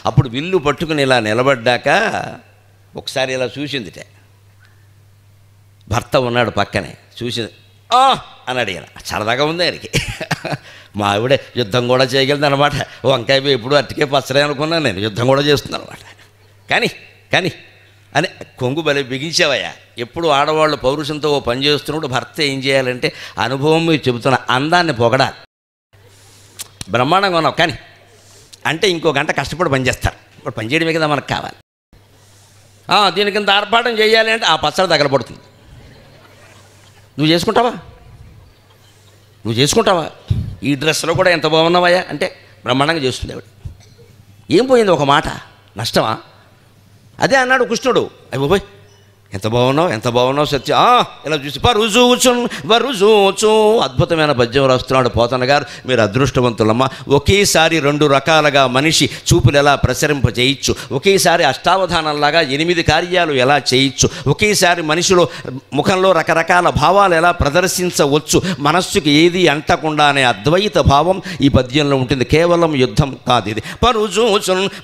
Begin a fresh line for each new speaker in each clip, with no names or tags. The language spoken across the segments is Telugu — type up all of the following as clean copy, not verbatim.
అప్పుడు విల్లు పట్టుకుని ఇలా నిలబడ్డాక ఒకసారి ఇలా చూసిందిట. భర్త ఉన్నాడు పక్కనే, చూసింది అని అడిగాను. సరదాగా ఉంది ఆయనకి. మా ఆవిడే యుద్ధం కూడా చేయగలదు అనమాట. వంకాయ ఎప్పుడు అట్టికే పచ్చడే అనుకున్నాను నేను, యుద్ధం కూడా చేస్తున్నాను అనమాట. కానీ అని కొంగు బలి బిగించావయ్యా. ఎప్పుడు ఆడవాళ్ళు పౌరుషంతో ఓ పని చేస్తున్నప్పుడు భర్త ఏం చేయాలంటే అనుభవం మీరు చెబుతున్న అందాన్ని పొగడాలి. బ్రహ్మాండంగా ఉన్నావు కానీ అంటే ఇంకో గంట కష్టపడి పనిచేస్తారు. ఇప్పుడు పనిచేయడమే కదా మనకు కావాలి. దీనికి ఇంత ఆర్భాటం చేయాలి అంటే ఆ పచ్చడి తగలబడుతుంది. నువ్వు చేసుకుంటావా? ఈ డ్రెస్లో కూడా ఎంత బాగున్నావయ్యా అంటే బ్రహ్మాండంగా చేస్తుంది ఆవిడ. ఏం పోయింది ఒక మాట, నష్టమా? అదే అన్నాడు కృష్ణుడు. అయ్యి బాబోయ్ ఎంత బాగున్నావు సత్య. ఇలా చూసి వరుజూచు అద్భుతమైన పద్యం రాస్తున్నాడు పోతన్న గారు. మీరు అదృష్టవంతులమ్మా. ఒకేసారి 2 రకాలుగా మనిషి చూపులు ఎలా ప్రసరింప చేయొచ్చు, ఒకేసారి అష్టావధానంలాగా 8 కార్యాలు ఎలా చేయొచ్చు, ఒకేసారి మనిషిలో ముఖంలో రకరకాల భావాలు ఎలా ప్రదర్శించవచ్చు, మనస్సుకి ఏది అంటకుండానే అద్వైత భావం ఈ పద్యంలో ఉంటుంది. కేవలం యుద్ధం కాదు ఇది.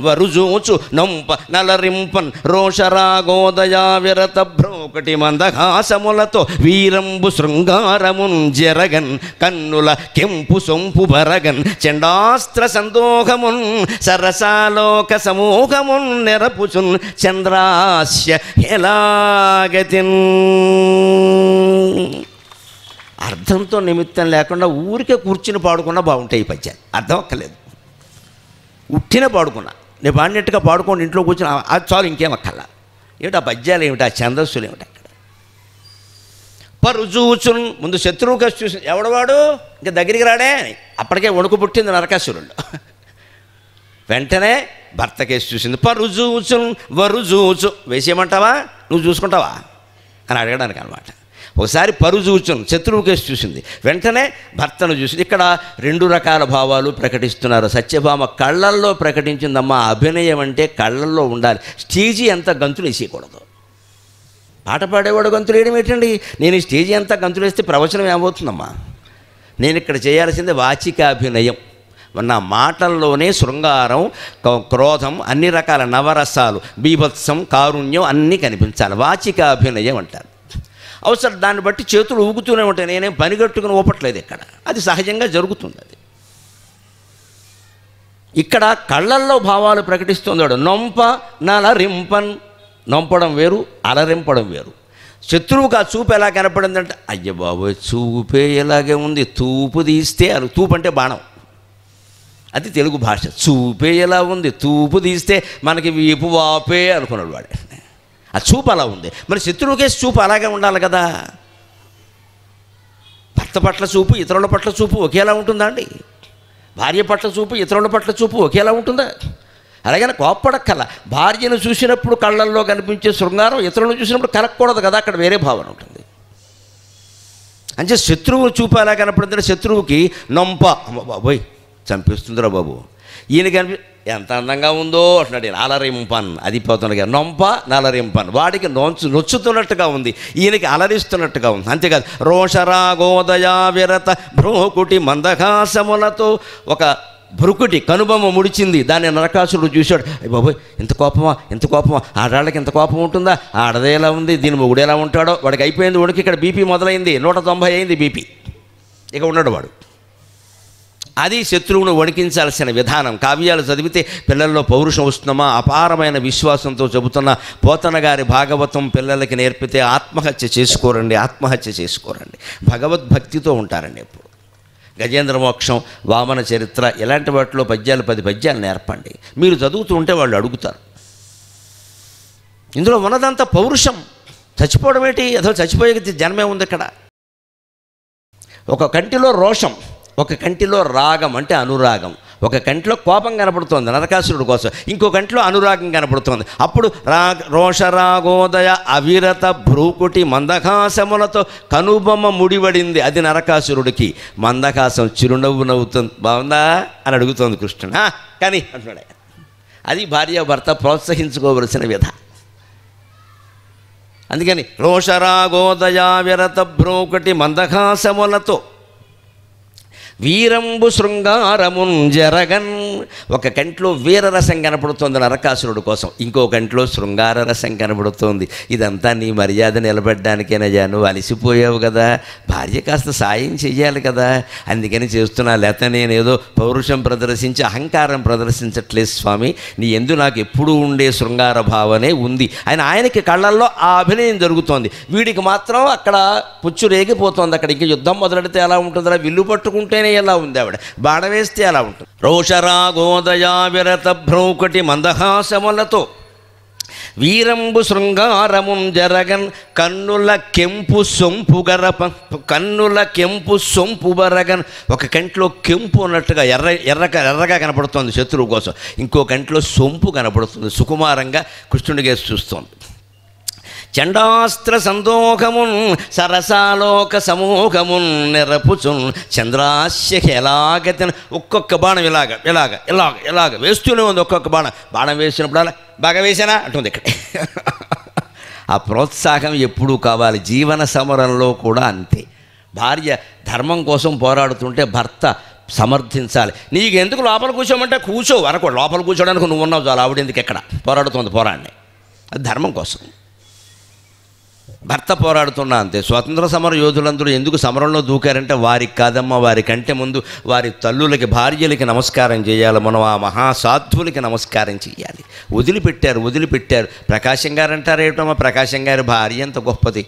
వరుజూచు నంప నలరింపన్ రోషరాగోదయా విరత బ్రోకటి మందహాసములతో వీరంబు శృంగారమున్ జరగన్ కన్నుల కెంపు సొంపు బరగన్ చండాస్త్ర సందోహమున్ సరసాలోక సమూహమున్ నెరపుచున్ చంద్రాస్య ఎలాగతిన్. అర్థంతో నిమిత్తం లేకుండా ఊరికే కూర్చుని పాడుకున్నా బాగుంటాయి ఈ పద్యాలు. అర్థం అక్కర్లేదు, ఉట్టిన పాడుకున్నా. నేను పాడినట్టుగా పాడుకోండి ఇంట్లో కూర్చుని, అది చాలు, ఇంకేం అక్కర్లా. ఏమిటి ఆ పద్యాలు ఏమిటి, ఆ ఛందస్సులు ఏమిటి అక్కడ. పరుజూచున్ ముందు శత్రువు కసి చూసి ఎవడవాడు ఇంకా దగ్గరికి రాడే అని అప్పటికే వణుకు పుట్టింది నరకాసురుడు. వెంటనే భర్త కేసు చూసింది. పరుజూచున్ వరుజూచు వేసేయమంటావా, నువ్వు చూసుకుంటావా అని అడగడానికి అనమాట. ఒకసారి పరుజూచున్ శత్రువు కేసు చూసింది, వెంటనే భర్తను చూసింది. ఇక్కడ 2 రకాల భావాలు ప్రకటిస్తున్నారు. సత్యభామ కళ్ళల్లో ప్రకటించిందమ్మా. అభినయం అంటే కళ్ళల్లో ఉండాలి. స్టేజీ అంతా గంతులు వేసేయకూడదు. పాట పాడేవాడు గంతులు వేయడం ఏంటండి? నేను ఈ స్టేజీ అంతా గంతులు వేస్తే ప్రవచనం ఏమవుతుందమ్మా? నేను ఇక్కడ చేయాల్సిందే వాచికాభినయం. నా మాటల్లోనే శృంగారం, క్రోధం, అన్ని రకాల నవరసాలు, బీభత్సం, కారుణ్యం అన్నీ కనిపించాలి. వాచికాభినయం అంటారు. అవసరం దాన్ని బట్టి చేతులు ఊగుతూనే ఉంటాయి. నేనేం పనిగట్టుకుని ఊపట్లేదు ఇక్కడ, అది సహజంగా జరుగుతుంది. అది ఇక్కడ కళ్ళల్లో భావాలు ప్రకటిస్తున్నాడు. నొంప నలరింపన్, నొంపడం వేరు, అలరింపడం వేరు. శత్రువుకు ఆ చూపు ఎలా కనపడిందంటే అయ్య బాబోయ్ చూపే ఎలాగే ఉంది, తూపు తీస్తే అది తూపు అంటే బాణం, అది తెలుగు భాష. చూపే ఎలా ఉంది, తూపు తీస్తే మనకి వీపు వాపే అనుకున్నాడు వాడు. ఆ చూపు అలా ఉంది. మరి శత్రువుకేసి చూపు అలాగే ఉండాలి కదా. భర్త పట్ల చూపు ఇతరుల పట్ల చూపు ఒకేలా ఉంటుందా అండి? భార్య పట్ల చూపు ఇతరుల పట్ల చూపు ఒకేలా ఉంటుందా? అలాగని కోప్పడక్కల. భార్యను చూసినప్పుడు కళ్ళల్లో కనిపించే శృంగారం ఇతరులను చూసినప్పుడు కలగకూడదు కదా, అక్కడ వేరే భావన ఉంటుంది. అంటే శత్రువు చూపు ఎలా కనపడుతుందంటే శత్రువుకి నొంప, అమ్మ బాబోయ్ చంపిస్తుందిరా బాబు, ఈయన ఎంత అందంగా ఉందో అంటున్నాడు. అలరింపన్, అది పోతున్నగా నొంప నలరింపన్. వాడికి నొచ్చుతున్నట్టుగా ఉంది, ఈయనకి అలరిస్తున్నట్టుగా ఉంది. అంతేకాదు రోషరాగోదయా విరత భ్రోకుటి మందహాసములతో ఒక భృకుటి కనుబొమ్మ ముడిచింది. దాన్ని నరకాసురుడు చూశాడు. బాబోయ్ ఎంత కోపమా, ఆడాళ్ళకి ఎంత కోపం ఉంటుందా, ఆడదే ఎలా ఉంది, దీని మొగుడు ఎలా ఉంటాడో. వాడికి అయిపోయింది ఉడికి. ఇక్కడ బీపీ మొదలైంది, 190 అయింది బీపీ. ఇక ఉన్నాడు వాడు. అది శత్రువును వణికించాల్సిన విధానం. కావ్యాలు చదివితే పిల్లల్లో పౌరుషం వస్తుందమ్మా. అపారమైన విశ్వాసంతో చెబుతున్న పోతన గారి భాగవతం పిల్లలకి నేర్పితే ఆత్మహత్య చేసుకోరండి. భగవద్భక్తితో ఉంటారండి ఎప్పుడు. గజేంద్ర మోక్షం, వామన చరిత్ర ఇలాంటి వాటిలో 10 పద్యాలు నేర్పండి. మీరు చదువుతూ ఉంటే వాళ్ళు అడుగుతారు. ఇందులో ఉన్నదంతా పౌరుషం. చచ్చిపోవడం ఏంటి, అదో చచ్చిపోయే జన్మే ఉంది ఇక్కడ. ఒక కంటిలో రోషం, ఒక కంటిలో రాగం అంటే అనురాగం, ఒక కంటిలో కోపం కనపడుతోంది నరకాసురుడు కోసం, ఇంకో కంటిలో అనురాగం కనపడుతోంది. అప్పుడు రోషరాగోదయ అవిరత భ్రూకుటి మందహాసములతో కనుబొమ్మ ముడివడింది. అది నరకాసురుడికి. మందహాసం చిరునవ్వు నవ్వుతుంది. బాగుందా అని అడుగుతోంది కృష్ణుడు. కానీ అంటున్నాడు. అది భార్యాభర్త ప్రోత్సహించుకోవలసిన విధ. అందుకని రోషరాగోదయ విరత భ్రూకుటి మందహాసములతో వీరంబు శృంగారమున్ జరగన్. ఒక కంట్లో వీరరసం కనపడుతోంది నరకాసురుడు కోసం, ఇంకో కంట్లో శృంగార రసం కనపడుతోంది. ఇదంతా నీ మర్యాద నిలబెట్టడానికేనయ్యా, నువ్వు అలసిపోయావు కదా, భార్య కాస్త సాయం చెయ్యాలి కదా, అందుకని చేస్తున్నా. లేకపోతే నేనేదో పౌరుషం ప్రదర్శించి అహంకారం ప్రదర్శించట్లేదు స్వామి, నీ యందు నాకు ఎప్పుడూ ఉండే శృంగార భావనే ఉంది. ఆయనకి కళ్ళల్లో ఆ అభినయం జరుగుతోంది, వీడికి మాత్రం అక్కడ పుచ్చు రేగిపోతోంది. అక్కడ ఇంక యుద్ధం మొదలెడితే ఎలా ఉంటుందా, విల్లు పట్టుకుంటేనే ఎలా ఉంది, ఆవిడ బాణ వేస్తే ఎలా ఉంటుంది. రోషరాగోదయా విరత భ్రౌకటి మందహాసములతో వీరంబు శృంగారముం జరగన్. కన్నుల కెంపు సొంపు బరగన్. ఒక కంట్లో కెంపు ఉన్నట్టుగా ఎర్రగా కనపడుతుంది శత్రువు కోసం, ఇంకో కంట్లో సొంపు కనపడుతుంది, సుకుమారంగా కృష్ణుడిగా చూస్తోంది. చండాస్త్ర సందోహమున్ సరసాలోక సమూహమున్ నెరపుచున్ చంద్రాస్య ఎలాగతను. ఒక్కొక్క బాణం ఇలాగ వేస్తూనే ఉంది. ఒక్కొక్క బాణం వేసినప్పుడు అలా బాగా వేసానా అంటుంది ఇక్కడ. ఆ ప్రోత్సాహం ఎప్పుడూ కావాలి. జీవన సమరంలో కూడా అంతే. భార్య ధర్మం కోసం పోరాడుతుంటే భర్త సమర్థించాలి. నీకు ఎందుకు లోపల కూర్చోమంటే కూర్చో అనకూడదు. లోపల కూర్చోడానికి నువ్వు ఉన్నావు చాలు, ఆవిడ ఎందుకు ఎక్కడ పోరాడుతుంది, పోరాడిని. అది ధర్మం కోసం. భర్త పోరాడుతున్నా అంతే. స్వతంత్ర సమర యోధులందరూ ఎందుకు సమరంలో దూకారంటే వారికి కాదమ్మా, వారి కంటే ముందు వారి తల్లులకి, భార్యలకి నమస్కారం చేయాలి. మనం ఆ మహాసాధ్వులకి నమస్కారం చేయాలి. వదిలిపెట్టారు. ప్రకాశం గారు అంటారు ఏమిటమ్మా, ప్రకాశం గారి భార్య ఎంత గొప్పది,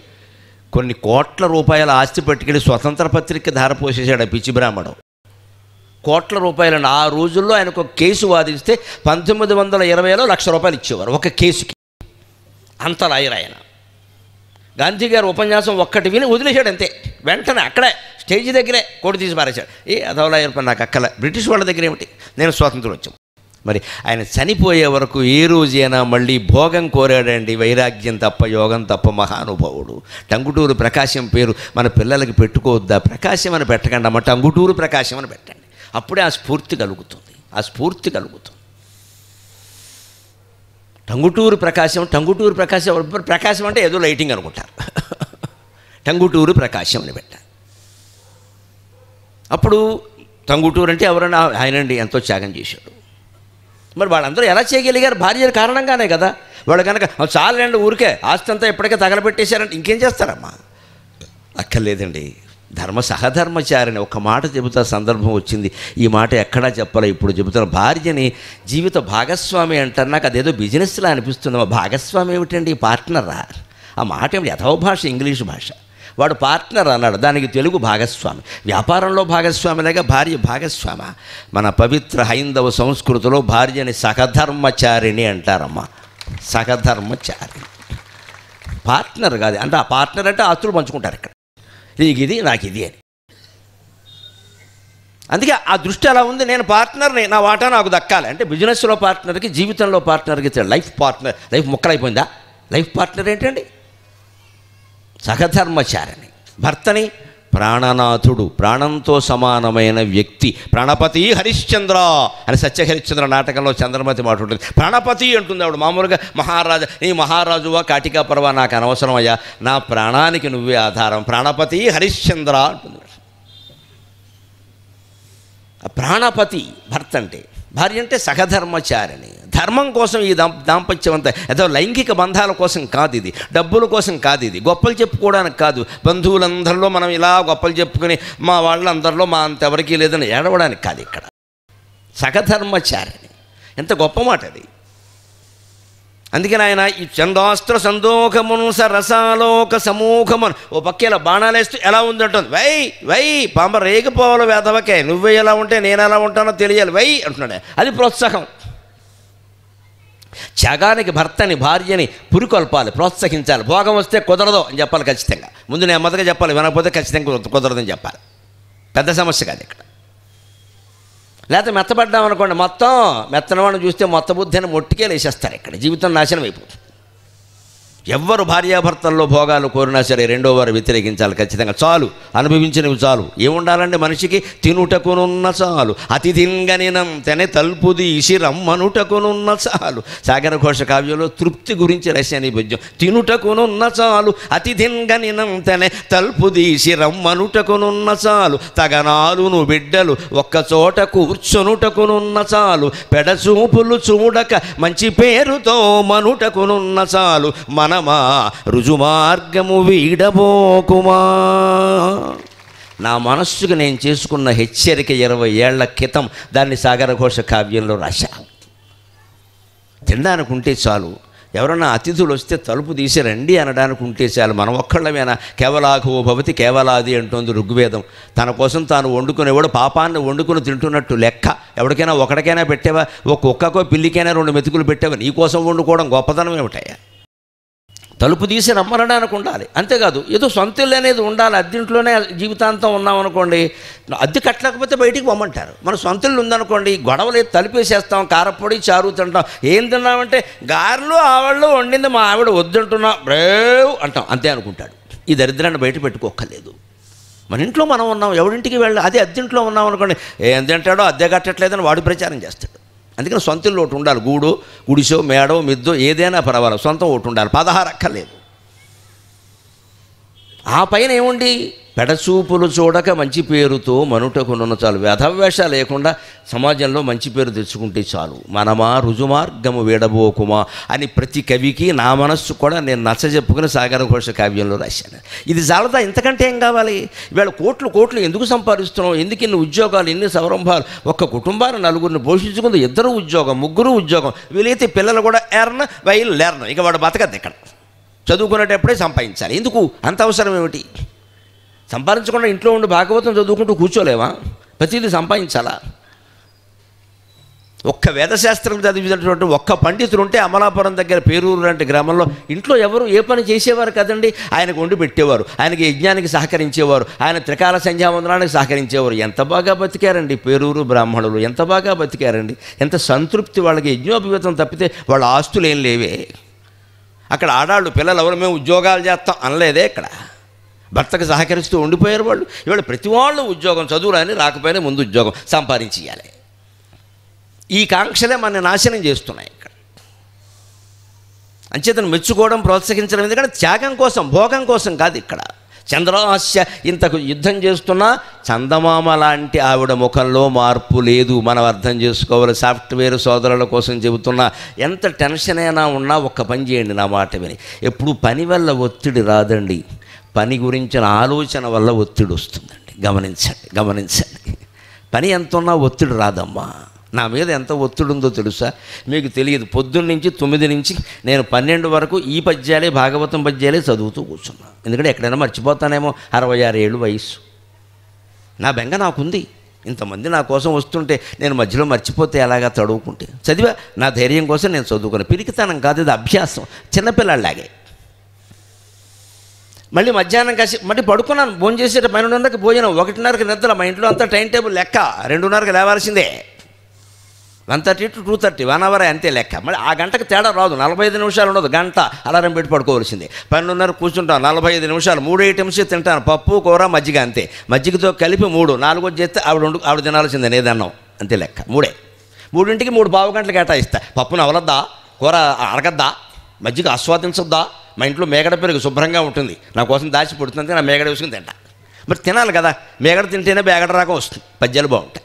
కొన్ని కోట్ల రూపాయల ఆస్తి పట్టుకెళ్ళి స్వతంత్ర పత్రిక ధారపోసేసాడు ఆ పిచ్చి బ్రాహ్మణం. కోట్ల రూపాయలను ఆ రోజుల్లో ఆయనకు ఒక కేసు వాదిస్తే 1920లో ₹1,00,000 ఇచ్చేవారు ఒక కేసుకి. అంత లాయరాయన. గాంధీ గారు ఉపన్యాసం ఒక్కటి విని వదిలేశాడు అంతే. వెంటనే అక్కడే స్టేజ్ దగ్గరే కోడి తీసి పారేశాడు. అదవలా నాకు అక్కల బ్రిటిష్ వాళ్ళ దగ్గర ఏమిటి, నేను స్వాతంత్రం వచ్చాం. మరి ఆయన చనిపోయే వరకు ఏ రోజైనా మళ్ళీ భోగం కోరాడండి, వైరాగ్యం తప్ప యోగం తప్ప మహానుభావుడు. టంగుటూరు ప్రకాశం పేరు మన పిల్లలకి పెట్టుకోవద్దా, ప్రకాశం అని పెట్టకండి అమ్మ, టంగుటూరు ప్రకాశం అని పెట్టండి. అప్పుడే ఆ స్ఫూర్తి కలుగుతుంది. టంగుటూరు ప్రకాశం అంటే ఏదో లైటింగ్ అనుకుంటారు. టంగుటూరు ప్రకాశం అని పెట్టారు. అప్పుడు టంగుటూరు అంటే ఎవరన్నా ఆయనండి ఎంతో త్యాగం చేశాడు. మరి వాళ్ళందరూ ఎలా చేయగలిగారు? భార్యల కారణంగానే కదా. వాళ్ళు కనుక చాలండి ఊరికే ఆస్తి అంతా ఎప్పటికే తగలబెట్టేశారంటే ఇంకేం చేస్తారమ్మా? అక్కర్లేదండి. సహధర్మచారిని ఒక మాట చెబుతా, సందర్భం వచ్చింది. ఈ మాట ఎక్కడా చెప్పాలి, ఇప్పుడు చెబుతాను. భార్యని జీవిత భాగస్వామి అంటారు. నాకు అదేదో బిజినెస్లా అనిపిస్తుంది. భాగస్వామి ఏమిటండి, పార్ట్నరా? ఆ మాట ఏమిటి, యథవ భాష, ఇంగ్లీష్ భాష. వాడు పార్ట్నర్ అన్నాడు, దానికి తెలుగు భాగస్వామి. వ్యాపారంలో భాగస్వామిలాగా భార్య భాగస్వామ. మన పవిత్ర హైందవ సంస్కృతిలో భార్యని సహధర్మచారిణి అంటారమ్మా. సహధర్మచారిణి, పార్ట్నర్ కాదు. అంటే ఆ పార్ట్నర్ అంటే ఆస్తులు పంచుకుంటారు ఇక్కడ, నీకు ఇది నాకు ఇది అని. అందుకే ఆ దృష్టి అలా ఉంది. నేను పార్ట్నర్ని, నా వాటా నాకు దక్కాలి అంటే. బిజినెస్లో పార్ట్నర్కి, జీవితంలో పార్ట్నర్కి లైఫ్ పార్ట్నర్. లైఫ్ ముక్కలైపోయిందా? లైఫ్ పార్ట్నర్ ఏంటండి? సహధర్మచారిణి. భర్తని ప్రాణనాథుడు, ప్రాణంతో సమానమైన వ్యక్తి. ప్రాణపతి హరిశ్చంద్ర అని సత్యహరిశ్చంద్ర నాటకంలో చంద్రమతి మాట ఉంటుంది. ప్రాణపతి అంటుంది ఆవిడ. మామూలుగా మహారాజా, నీ మహారాజువా కాటికా పర్వా నాకు అనవసరం అయ్యా, నా ప్రాణానికి నువ్వే ఆధారం. ప్రాణపతి హరిశ్చంద్ర అంటుంది. ప్రాణపతి భర్త అంటే. భార్య అంటే సహధర్మచారిణి. ధర్మం కోసం ఈ దాంపత్యం అంతా ఏదో లైంగిక బంధాల కోసం కాదు ఇది, డబ్బుల కోసం కాదు ఇది, గొప్పలు చెప్పుకోవడానికి కాదు. బంధువులందరిలో మనం ఇలా గొప్పలు చెప్పుకొని మా వాళ్ళందరిలో మా అంతెవరికీ లేదని ఏడవడానికి కాదు. ఇక్కడ సహధర్మచారిణి, ఎంత గొప్ప మాట అది. అందుకని ఆయన ఈ చందాస్త్ర సందోహమును సరసాలోక సమూహమును ఓ పక్కేలా బాణాలేస్తూ ఎలా ఉందంటుంది. వై పాంబ రేగిపోవాలి వేధవకే, నువ్వే ఎలా ఉంటే నేను ఎలా ఉంటానో తెలియాలి వై అంటున్నాడు. అది ప్రోత్సాహం. త్యాగానికి భర్తని, భార్యని పురికొల్పాలి, ప్రోత్సహించాలి. భోగం వస్తే కుదరదు అని చెప్పాలి ఖచ్చితంగా. ముందు నెమ్మదిగా చెప్పాలి, వినకపోతే ఖచ్చితంగా కుదరదని చెప్పాలి. పెద్ద సమస్య కాదు ఇక్కడ. లేకపోతే మెత్తపడ్డామనుకోండి, మొత్తం మెత్తనవాడిని చూస్తే మొత్త బుద్ధిని మొట్టికే లేసేస్తారు. ఇక్కడ జీవితం నాశనం అయిపోతుంది. ఎవ్వరు భార్యాభర్తల్లో భోగాలు కోరినా సరే రెండో వారు వ్యతిరేకించాలి ఖచ్చితంగా. చాలు, అనుభవించినవి చాలు. ఏముండాలంటే మనిషికి తినుటకునున్న చాలు, అతి తింగనినం తెనే తల్పుదీసి రమ్మనుటకునున్న చాలు. సాగర ఘోష కావ్యంలో తృప్తి గురించి రచన పద్యం. తినుటకునున్న చాలు, అతి తింగనినం తెనే తల్పుదీసి రమ్మనుటకునున్న చాలు, తగనాలును బిడ్డలు ఒక్కచోట కూర్చొనుటకునున్న చాలు, పెడచూపులు చూడక మంచి పేరుతో మనుటకునున్న చాలు, మనమా రుజుమార్గము వీడబోకుమా. నా మనస్సుకు నేను చేసుకున్న హెచ్చరిక 20 ఏళ్ల క్రితం దాన్ని సాగర ఘోష కావ్యంలో రాశా. తినడానికి ఉంటే చాలు, ఎవరన్నా అతిథులు వస్తే తలుపు తీసి రండి అనడానికి ఉంటే చాలు. మనం ఒక్కళ్ళమేనా? కేవలాఘో భవతి కేవలాది అంటోంది ఋగ్వేదం. తన కోసం తాను వండుకునేవాడు పాపాన్ని వండుకుని తింటున్నట్టు లెక్క. ఎవరికైనా ఒకటికైనా పెట్టావా? ఒక కుక్కకో పిల్లికైనా 2 మెతుకులు పెట్టావా? నీ కోసం వండుకోవడం గొప్పతనం ఏమిటాయా? తలుపు తీసి రమ్మనడానికి ఉండాలి. అంతేకాదు ఏదో సొంత ఇల్లు అనేది ఉండాలి. అద్దెంట్లోనే జీవితాంతం ఉన్నామనుకోండి, అద్దె కట్టలేకపోతే బయటికి పొమ్మంటారు. మన సొంత ఇల్లు ఉందనుకోండి, గొడవలు తలుపేసేస్తాం, కారపొడి చారు తింటాం. ఏం తిన్నామంటే గారెలు ఆవాళ్ళు వండింది మా ఆవిడ వద్దంటున్నా బ్రేవ్ అంటాం, అంతే అనుకుంటాడు. ఈ దరిద్రాన్ని బయట పెట్టుకోక్కర్లేదు. మన ఇంట్లో మనం ఉన్నాం, ఎవరింటికి వెళ్ళి అదే అద్దెంట్లో ఉన్నాం అనుకోండి, ఏం తింటాడో అద్దె కట్టట్లేదని వాడు ప్రచారం చేస్తాడు. అందుకని సొంత ఇల్లు ఒకటి ఉండాలి. గూడు, గుడిసో, మేడో, మిద్దో ఏదైనా పర్వాలేదు, సొంతం ఒకటి ఉండాలి. 16 అక్కర్లేదు. ఆ పైన ఏముండి పెడచూపులు చూడక మంచి పేరుతో మనుటకునున్న చాలు. వ్యధవేష లేకుండా సమాజంలో మంచి పేరు తెచ్చుకుంటే చాలు. మనమా రుజుమార్గము వీడబోకుమా అని ప్రతి కవికి నా మనస్సు కూడా నేను నచ్చజెప్పుకుని సాగర ఘోష కావ్యంలో రాశాను. ఇది చాలదా? ఇంతకంటే ఏం కావాలి? ఇవాళ కోట్లు ఎందుకు సంపాదిస్తున్నాం? ఎందుకు ఇన్ని ఉద్యోగాలు, ఎన్ని సంరంభాలు? ఒక్క కుటుంబాన్ని 4గురిని పోషించుకుంది, 2 ఉద్యోగం, 3 ఉద్యోగం. వీలైతే పిల్లలు కూడా ఎర్న్ వైల్ లెర్న్. ఇక వాడు బతకద్దు. ఇక్కడ చదువుకునేటప్పుడే సంపాదించాలి. ఎందుకు అంత అవసరం ఏమిటి? సంపాదించకుండా ఇంట్లో ఉండి భాగవతం చదువుకుంటూ కూర్చోలేవా? ప్రతిదీ సంపాదించాలా? ఒక్క వేదశాస్త్రం చదివినటువంటి ఒక్క పండితుడు ఉంటే అమలాపురం దగ్గర పేరూరు లాంటి గ్రామంలో ఇంట్లో ఎవరు ఏ పని చేసేవారు కదండి. ఆయనకు వండి పెట్టేవారు, ఆయనకి యజ్ఞానికి సహకరించేవారు, ఆయన త్రికాల సంధ్యావందనానికి సహకరించేవారు. ఎంత బాగా బతికారండి పేరూరు బ్రాహ్మణులు, ఎంత బాగా బతికారండి. ఎంత సంతృప్తి వాళ్ళకి. యజ్ఞోపవీతం తప్పితే వాళ్ళ ఆస్తులు ఏం లేవే. అక్కడ ఆడాళ్ళు పిల్లలు ఎవరు మేము ఉద్యోగాలు చేస్తాం అనలేదే. ఇక్కడ భర్తకు సహకరిస్తూ ఉండిపోయారు వాళ్ళు. ఇవాళ ప్రతి వాళ్ళు ఉద్యోగం, చదువులని రాకపోయినా ముందు ఉద్యోగం సంపాదించేయాలి. ఈ కాంక్షలే మన నాశనం చేస్తున్నాయి. ఇక్కడ అంచేతను మెచ్చుకోవడం, ప్రోత్సహించడం ఎందుకంటే త్యాగం కోసం, భోగం కోసం కాదు. ఇక్కడ చంద్రాస్య ఇంతకు యుద్ధం చేస్తున్నా చందమామ లాంటి ఆవిడ ముఖంలో మార్పు లేదు. మనం అర్థం చేసుకోవాలి. సాఫ్ట్వేర్ సోదరుల కోసం చెబుతున్నా, ఎంత టెన్షన్ అయినా ఉన్నా ఒక్క పని చేయండి నా మాట విని. ఎప్పుడు పని వల్ల ఒత్తిడి రాదండి, పని గురించిన ఆలోచన వల్ల ఒత్తిడి వస్తుందండి. గమనించండి. పని ఎంత ఉన్నా ఒత్తిడి రాదమ్మా. నా మీద ఎంత ఒత్తిడి ఉందో తెలుసా? మీకు తెలియదు. పొద్దున్న నుంచి 9 నుంచి నేను 12 వరకు ఈ పద్యాలే, భాగవతం పద్యాలే చదువుతూ కూర్చున్నాను. ఎందుకంటే ఎక్కడైనా మర్చిపోతానేమో. 66 ఏళ్ళు వయసు. నా బెంగ నాకుంది. ఇంతమంది నా కోసం వస్తుంటే నేను మధ్యలో మర్చిపోతే ఎలాగా? చదువుకుంటే చదివా. నా ధైర్యం కోసం నేను చదువుకున్నాను. పిరికితనం కాదు, ఇది అభ్యాసం. చిన్నపిల్లలాగే. మళ్ళీ మధ్యాహ్నం కాసి మళ్ళీ పడుకున్నాను. భోజనం చేసేట 12:30కి భోజనం, 1:30కి నిద్ర. మా ఇంట్లో అంతా టైం టేబుల్ లెక్క. 2:30కి లేవాల్సిందే. 1:30 to 2:30 1 hour అంతే లెక్క. మళ్ళీ ఆ గంటకు తేడా రాదు. 45 నిమిషాలు ఉండదు, గంట అలారం పెట్టి పడుకోవాల్సిందే. 12:30 కూర్చుంటాను, 45 నిమిషాలు 3 ఐటమ్స్ తింటాను. పప్పు, కూర, మజ్జిగ అంతే. మజ్జిగతో కలిపి 3, 4 చేస్తే ఆవిడ తినాల్సిందే. నేదన్నాం అంతే లెక్క. 3 3ంటికి 3 పావు గంటలు కేటాయిస్తా. పప్పును అవలద్దా, కూర అరగద్దా, మజ్జిగ ఆస్వాదించొద్దా? మా ఇంట్లో మేగడ పెరుగు శుభ్రంగా ఉంటుంది, నా కోసం దాచి పుడుతుంది. నా మేగడ వేసుకుని తింటా. మరి తినాలి కదా. మేగడ తింటేనే మేగడ రాకం వస్తుంది, పద్యాలు బాగుంటాయి.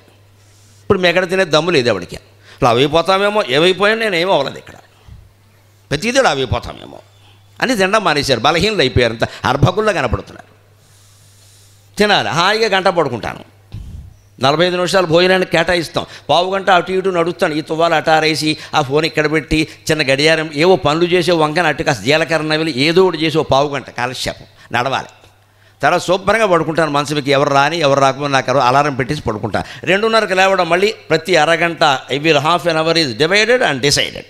ఇప్పుడు మేగడ తినే దమ్ము లేదు ఎవడికి. లావైపోతామేమో, ఏమైపోయాను నేను ఏమో అవ్వలేదు. ఇక్కడ ప్రతిదీ లావైపోతామేమో అని తినడం మానేశారు. బలహీనలు అయిపోయారు, అంత అర్భకుల్లో కనపడుతున్నారు. తినాలి, హాయిగా గంట పడుకుంటాను. 45 నిమిషాలు భోజనానికి కేటాయిస్తాం. పావు గంట అటు ఇటు నడుస్తాను. ఈ తువ్వాలు అటారేసి ఆ ఫోన్ ఇక్కడ పెట్టి చిన్న గడియారం ఏవో పనులు చేసే వంకన అటు కాస్త జీలకర్ర నవిలి ఏదో ఒకటి చేసి ఓ పావు గంట కాలక్షేపం నడవాలి. తర్వాత శుభ్రంగా పడుకుంటాను. మనసుకి ఎవరు రాని ఎవరు రాకపోతే నాకు అలారం పెట్టేసి పడుకుంటాను. 2:30కి లేవడం, మళ్ళీ ప్రతి అరగంట every ½ an hour is divided and decided.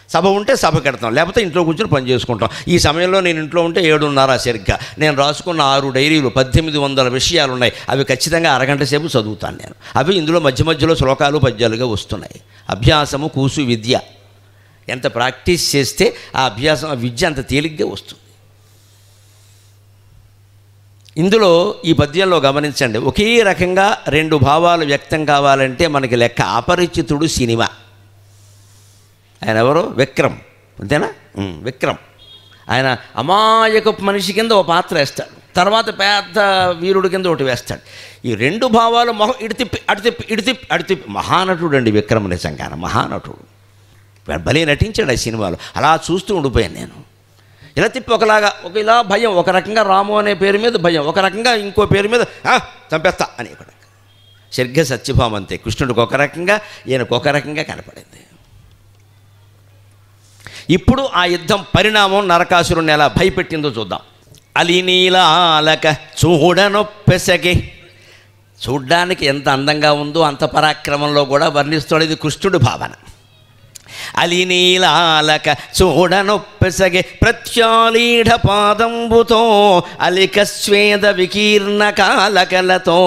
సభ ఉంటే సభకి వెడతాం, లేకపోతే ఇంట్లో కూర్చొని పని చేసుకుంటాం. ఈ సమయంలో నేను ఇంట్లో ఉంటే 7:30 సరిగ్గా. నేను రాసుకున్న 6 డైరీలు 1800 విషయాలు ఉన్నాయి. అవి ఖచ్చితంగా అరగంట సేపు చదువుతాను నేను. అవి ఇందులో మధ్య మధ్యలో శ్లోకాలు పద్యాలుగా వస్తున్నాయి. అభ్యాసము కూసు విద్య. ఎంత ప్రాక్టీస్ చేస్తే ఆ అభ్యాసం, ఆ విద్య అంత తేలిగ్గా వస్తుంది. ఇందులో ఈ పద్యంలో గమనించండి, ఒకే రకంగా రెండు భావాలు వ్యక్తం కావాలంటే మనకి లెక్క అపరిచితుడు సినిమా. ఆయన ఎవరో విక్రమ్, అంతేనా? విక్రమ్ ఆయన అమాయకపు మనిషి కింద ఒక పాత్ర వేస్తాడు, తర్వాత పెద్ద వీరుడి కింద ఒకటి వేస్తాడు. ఈ రెండు భావాలు మొహం ఇటు తిప్పి అటు తిప్పి ఇటు తిప్పి అటు తిప్పి. మహానటుడు అండి విక్రమ్, నిజంగా మహానటుడు. భలే నటించాడు ఆ సినిమాలో. అలా చూస్తూ ఉండిపోయాను నేను. ఇలా తిప్పి ఒకలాగా, ఒక ఇలా భయం, ఒక రకంగా రాము అనే పేరు మీద భయం, ఒక రకంగా ఇంకో పేరు మీద చంపేస్తా అని. ఇక్కడ సరిగ్గా సత్యభామ అంతే, కృష్ణుడికి ఒక రకంగా, ఈయనకు ఒక రకంగా కనపడింది. ఇప్పుడు ఆ యుద్ధం పరిణామం నరకాసురుణ్ణి ఎలా భయపెట్టిందో చూద్దాం. అలినీలాలక చూడనొప్పెసగి, చూడ్డానికి ఎంత అందంగా ఉందో అంత పరాక్రమంలో కూడా వర్ణిస్తాడు. ఇది కృష్ణుడి భావన. అలినీలాలక చూడనొప్పెసగి ప్రత్యాలీఢ పాదంబుతో అలిక స్వేద వికీర్ణ కాలకలతో,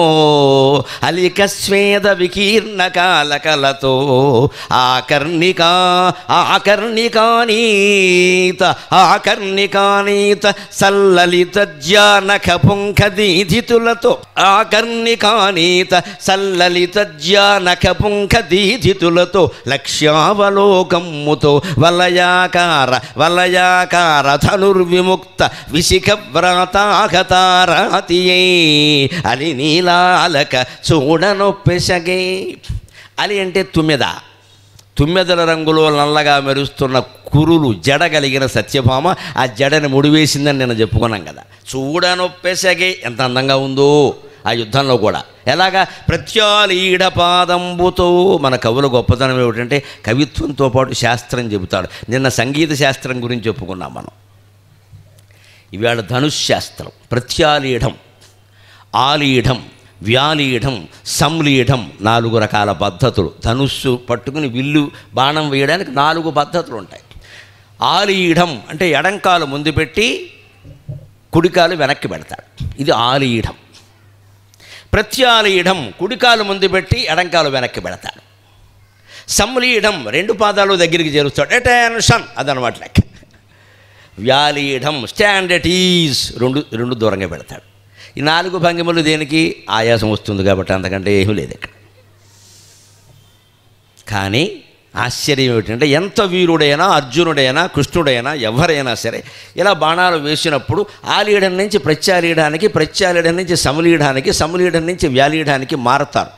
అలిక స్వేద వికీర్ణ కాలకలతో ఆకర్ణిక ఆకర్ణికానీత ఆకర్ణికానీత సల్లలిత జ్ఞానక పుంఖదీధితులతో, ఆకర్ణికానీత సల్లలిత జ్ఞానక పుంఖదీధితులతో లక్ష్యావలోకమ్ముతో వలయాకార వలయాకార ధనుర్విముక్త విశిఖ వ్రాతాగతారాతియే అలి నీలాలక చూడనొప్పెసగే. అలి అంటే తుమ్మెద, తుమ్మెదల రంగులో నల్లగా మెరుస్తున్న కురులు జడ కలిగిన సత్యభామ ఆ జడని ముడివేసిందని నేను చెప్పుకున్నాం కదా. చూడనొప్పెసగే, ఎంత అందంగా ఉందో ఆ యుద్ధంలో కూడా. ఎలాగా? ప్రత్యాలీఢ పాదంబుతో. మన కవుల గొప్పతనం ఏమిటంటే కవిత్వంతో పాటు శాస్త్రం చెబుతాడు. నిన్న సంగీత శాస్త్రం గురించి చెప్పుకున్నాం మనం. ఇవాళ ధనుశాస్త్రం. ప్రత్యాలీఢం, ఆలీఢం, వ్యాలీఢం, సంలీఢం, 4 రకాల పద్ధతులు. ధనుస్సు పట్టుకుని విల్లు బాణం వేయడానికి 4 పద్ధతులు ఉంటాయి. ఆలీఢం అంటే ఎడంకాలు ముందు పెట్టి కుడికాలు వెనక్కి పెడతాడు, ఇది ఆలీఢం. ప్రత్యాలీఢం కుడికాలు ముందు పెట్టి ఎడంకాలు వెనక్కి పెడతాడు. సంలీఢం 2 పాదాలు దగ్గరికి చేరుస్తాడు, అటెన్షన్, అదనమాట లెక్క. వ్యాలీఢం స్టాండ్ ఎట్ ఈజ్, రెండు దూరంగా పెడతాడు. ఈ 4 భంగిమలు దేనికి? ఆయాసం వస్తుంది కాబట్టి, అంతకంటే ఏమీ లేదు ఇక్కడ. కానీ ఆశ్చర్యం ఏమిటంటే ఎంత వీరుడైనా, అర్జునుడైనా, కృష్ణుడైనా, ఎవరైనా సరే ఇలా బాణాలు వేసినప్పుడు ఆలీఢం నుంచి ప్రత్యాలీఢానికి, ప్రత్యాలీఢం నుంచి సమలీఢానికి, సమలీఢం నుంచి వ్యాలీఢానికి మారతారు.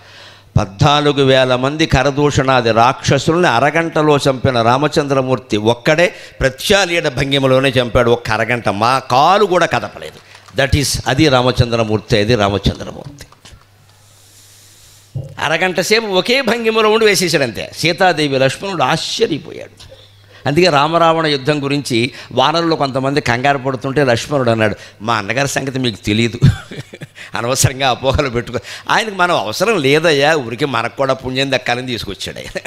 14,000 మంది కరదూషణాది రాక్షసుల్ని అరగంటలో చంపిన రామచంద్రమూర్తి ఒక్కడే ప్రత్యాలీఢ భంగిమలోనే చంపాడు. ఒక్క అరగంట, మా కాలు కూడా కదపలేదు. దట్ ఈస్, అది రామచంద్రమూర్తి, అది రామచంద్రమూర్తి. అరగంట సేపు ఒకే భంగిమలో ఉండి వేసేసాడంతే. సీతాదేవి లక్ష్మణుడు ఆశ్చర్యపోయాడు. అందుకే రామరావణ యుద్ధం గురించి వానరులు కొంతమంది కంగారు పడుతుంటే లక్ష్మణుడు అన్నాడు, మా అన్నగారి సంగతి మీకు తెలియదు, అనవసరంగా అపోహలు పెట్టుకో. ఆయనకు మనం అవసరం లేదయ్యా, ఊరికి మనకు కూడా పుణ్యం దక్కాలని తీసుకొచ్చాడు ఆయన.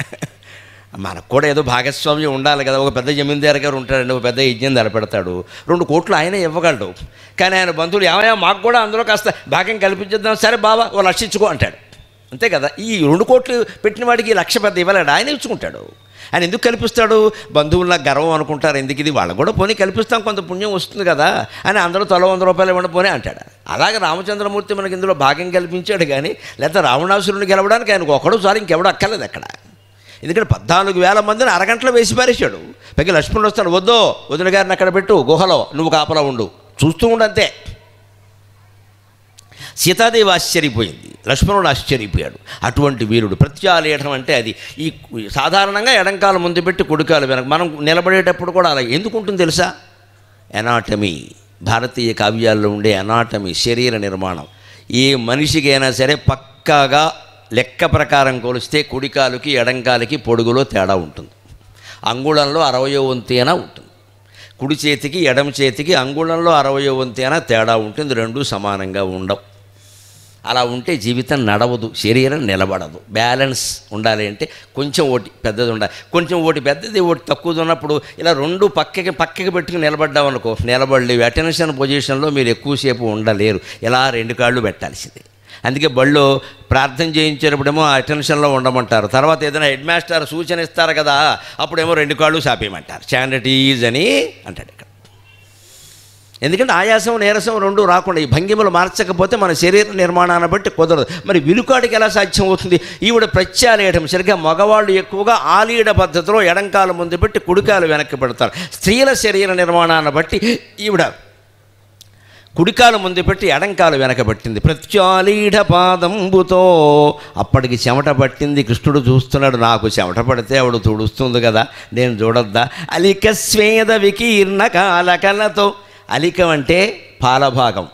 మనకు కూడా ఏదో భాగస్వామ్యం ఉండాలి కదా. ఒక పెద్ద జమీందారు గారు ఉంటాడండి, ఒక పెద్ద యజ్ఞం నిలబెడతాడు, 2 కోట్లు ఆయనే ఇవ్వగలడు. కానీ ఆయన బంధువులు ఏమయ్యా మాకు కూడా అందులో కాస్త భాగం కల్పించేద్దాం, సరే బాబా ఓ 1,00,000 ఇచ్చుకో అంటాడు. అంతే కదా. ఈ 2 కోట్లు పెట్టిన వాడికి 1,00,000 పెద్ద ఇవ్వలేడు, ఆయన ఇచ్చుకుంటాడు. ఆయన ఎందుకు కల్పిస్తాడు? బంధువుల గర్వం అనుకుంటారు, ఎందుకు ఇది వాళ్ళకు కూడా పోనీ కల్పిస్తాం, కొంత పుణ్యం వస్తుంది కదా అని అందరూ తలో 100 రూపాయలు ఇవ్వండి పోనీ అంటాడు. అలాగే రామచంద్రమూర్తి మనకి ఇందులో భాగం కల్పించాడు. కానీ లేదా రావణాసురుని గెలవడానికి ఆయనకు ఒకడు సారి ఇంకెవడు అక్కర్లేదు అక్కడ. ఎందుకంటే 14,000 మందిని అరగంటలో వేసి పారేశాడు. పైకి లక్ష్మణుడు వస్తాడు, వద్దో వదిన గారిని అక్కడ పెట్టు, గుహలో నువ్వు కాపలా ఉండు, చూస్తూ ఉండంతే. సీతాదేవి ఆశ్చర్యపోయింది, లక్ష్మణుడు ఆశ్చర్యపోయాడు. అటువంటి వీరుడు. ప్రత్యాలీఢం అంటే అది. ఈ సాధారణంగా ఎడంకాలు ముందు పెట్టి కుడికాలు వెనక, మనం నిలబడేటప్పుడు కూడా అలా ఎందుకు ఉంటుంది తెలుసా? ఎనాటమీ, భారతీయ కావ్యాల్లో ఉండే ఎనాటమీ, శరీర నిర్మాణం. ఏ మనిషికైనా సరే పక్కాగా లెక్క ప్రకారం కొలిస్తే కుడికాలుకి ఎడంకాలకి పొడుగులో తేడా ఉంటుంది. అంగుళంలో 60వ వంతైనా ఉంటుంది. కుడి చేతికి ఎడమ చేతికి అంగుళంలో 60వ వంతైనా తేడా ఉంటుంది. 2 సమానంగా ఉండవు. అలా ఉంటే జీవితం నడవదు, శరీరం నిలబడదు. బ్యాలెన్స్ ఉండాలి అంటే కొంచెం ఓటి పెద్దది ఉండాలి, కొంచెం ఓటి పెద్దది ఓటి తక్కువది ఉన్నప్పుడు ఇలా 2 పక్కకి పెట్టుకుని నిలబడ్డామనుకో, నిలబడలేవు. అటెన్షన్ పొజిషన్లో మీరు ఎక్కువసేపు ఉండలేరు. ఇలా 2 కాళ్ళు పెట్టాల్సిందే. అందుకే బళ్ళు ప్రార్థన చేయించేటప్పుడేమో అటెన్షన్లో ఉండమంటారు. తర్వాత ఏదైనా హెడ్ మాస్టర్ సూచన ఇస్తారు కదా, అప్పుడేమో 2 కాళ్ళు సాపేయమంటారు. స్టాండర్టీజ్ అని అంటాడు ఇక్కడ. ఎందుకంటే ఆయాసం నీరసం 2 రాకుండా ఈ భంగిమలు మార్చకపోతే మన శరీర నిర్మాణాన్ని బట్టి కుదరదు. మరి విలుకాడికి ఎలా సాధ్యం అవుతుంది? ఈవిడ ప్రత్యాలేయడం సరిగ్గా మగవాళ్ళు ఎక్కువగా ఆలీడ పద్ధతిలో ఎడంకాలు ముందు పెట్టి కుడికాలు వెనక్కి పెడతారు. స్త్రీల శరీర నిర్మాణాన్ని బట్టి ఈవిడ కుడికాలు ముందు పెట్టి ఎడంకాలు వెనకబట్టింది. ప్రత్యాలీఢ పాదంబుతో. అప్పటికి చెమట పట్టింది. కృష్ణుడు చూస్తున్నాడు, నాకు చెమట పడితే ఆవిడ తుడుస్తుంది కదా, నేను చూడొద్దా? అలిక స్వేద వికీర్ణ కాలకలతో. అలికం అంటే పాలభాగం.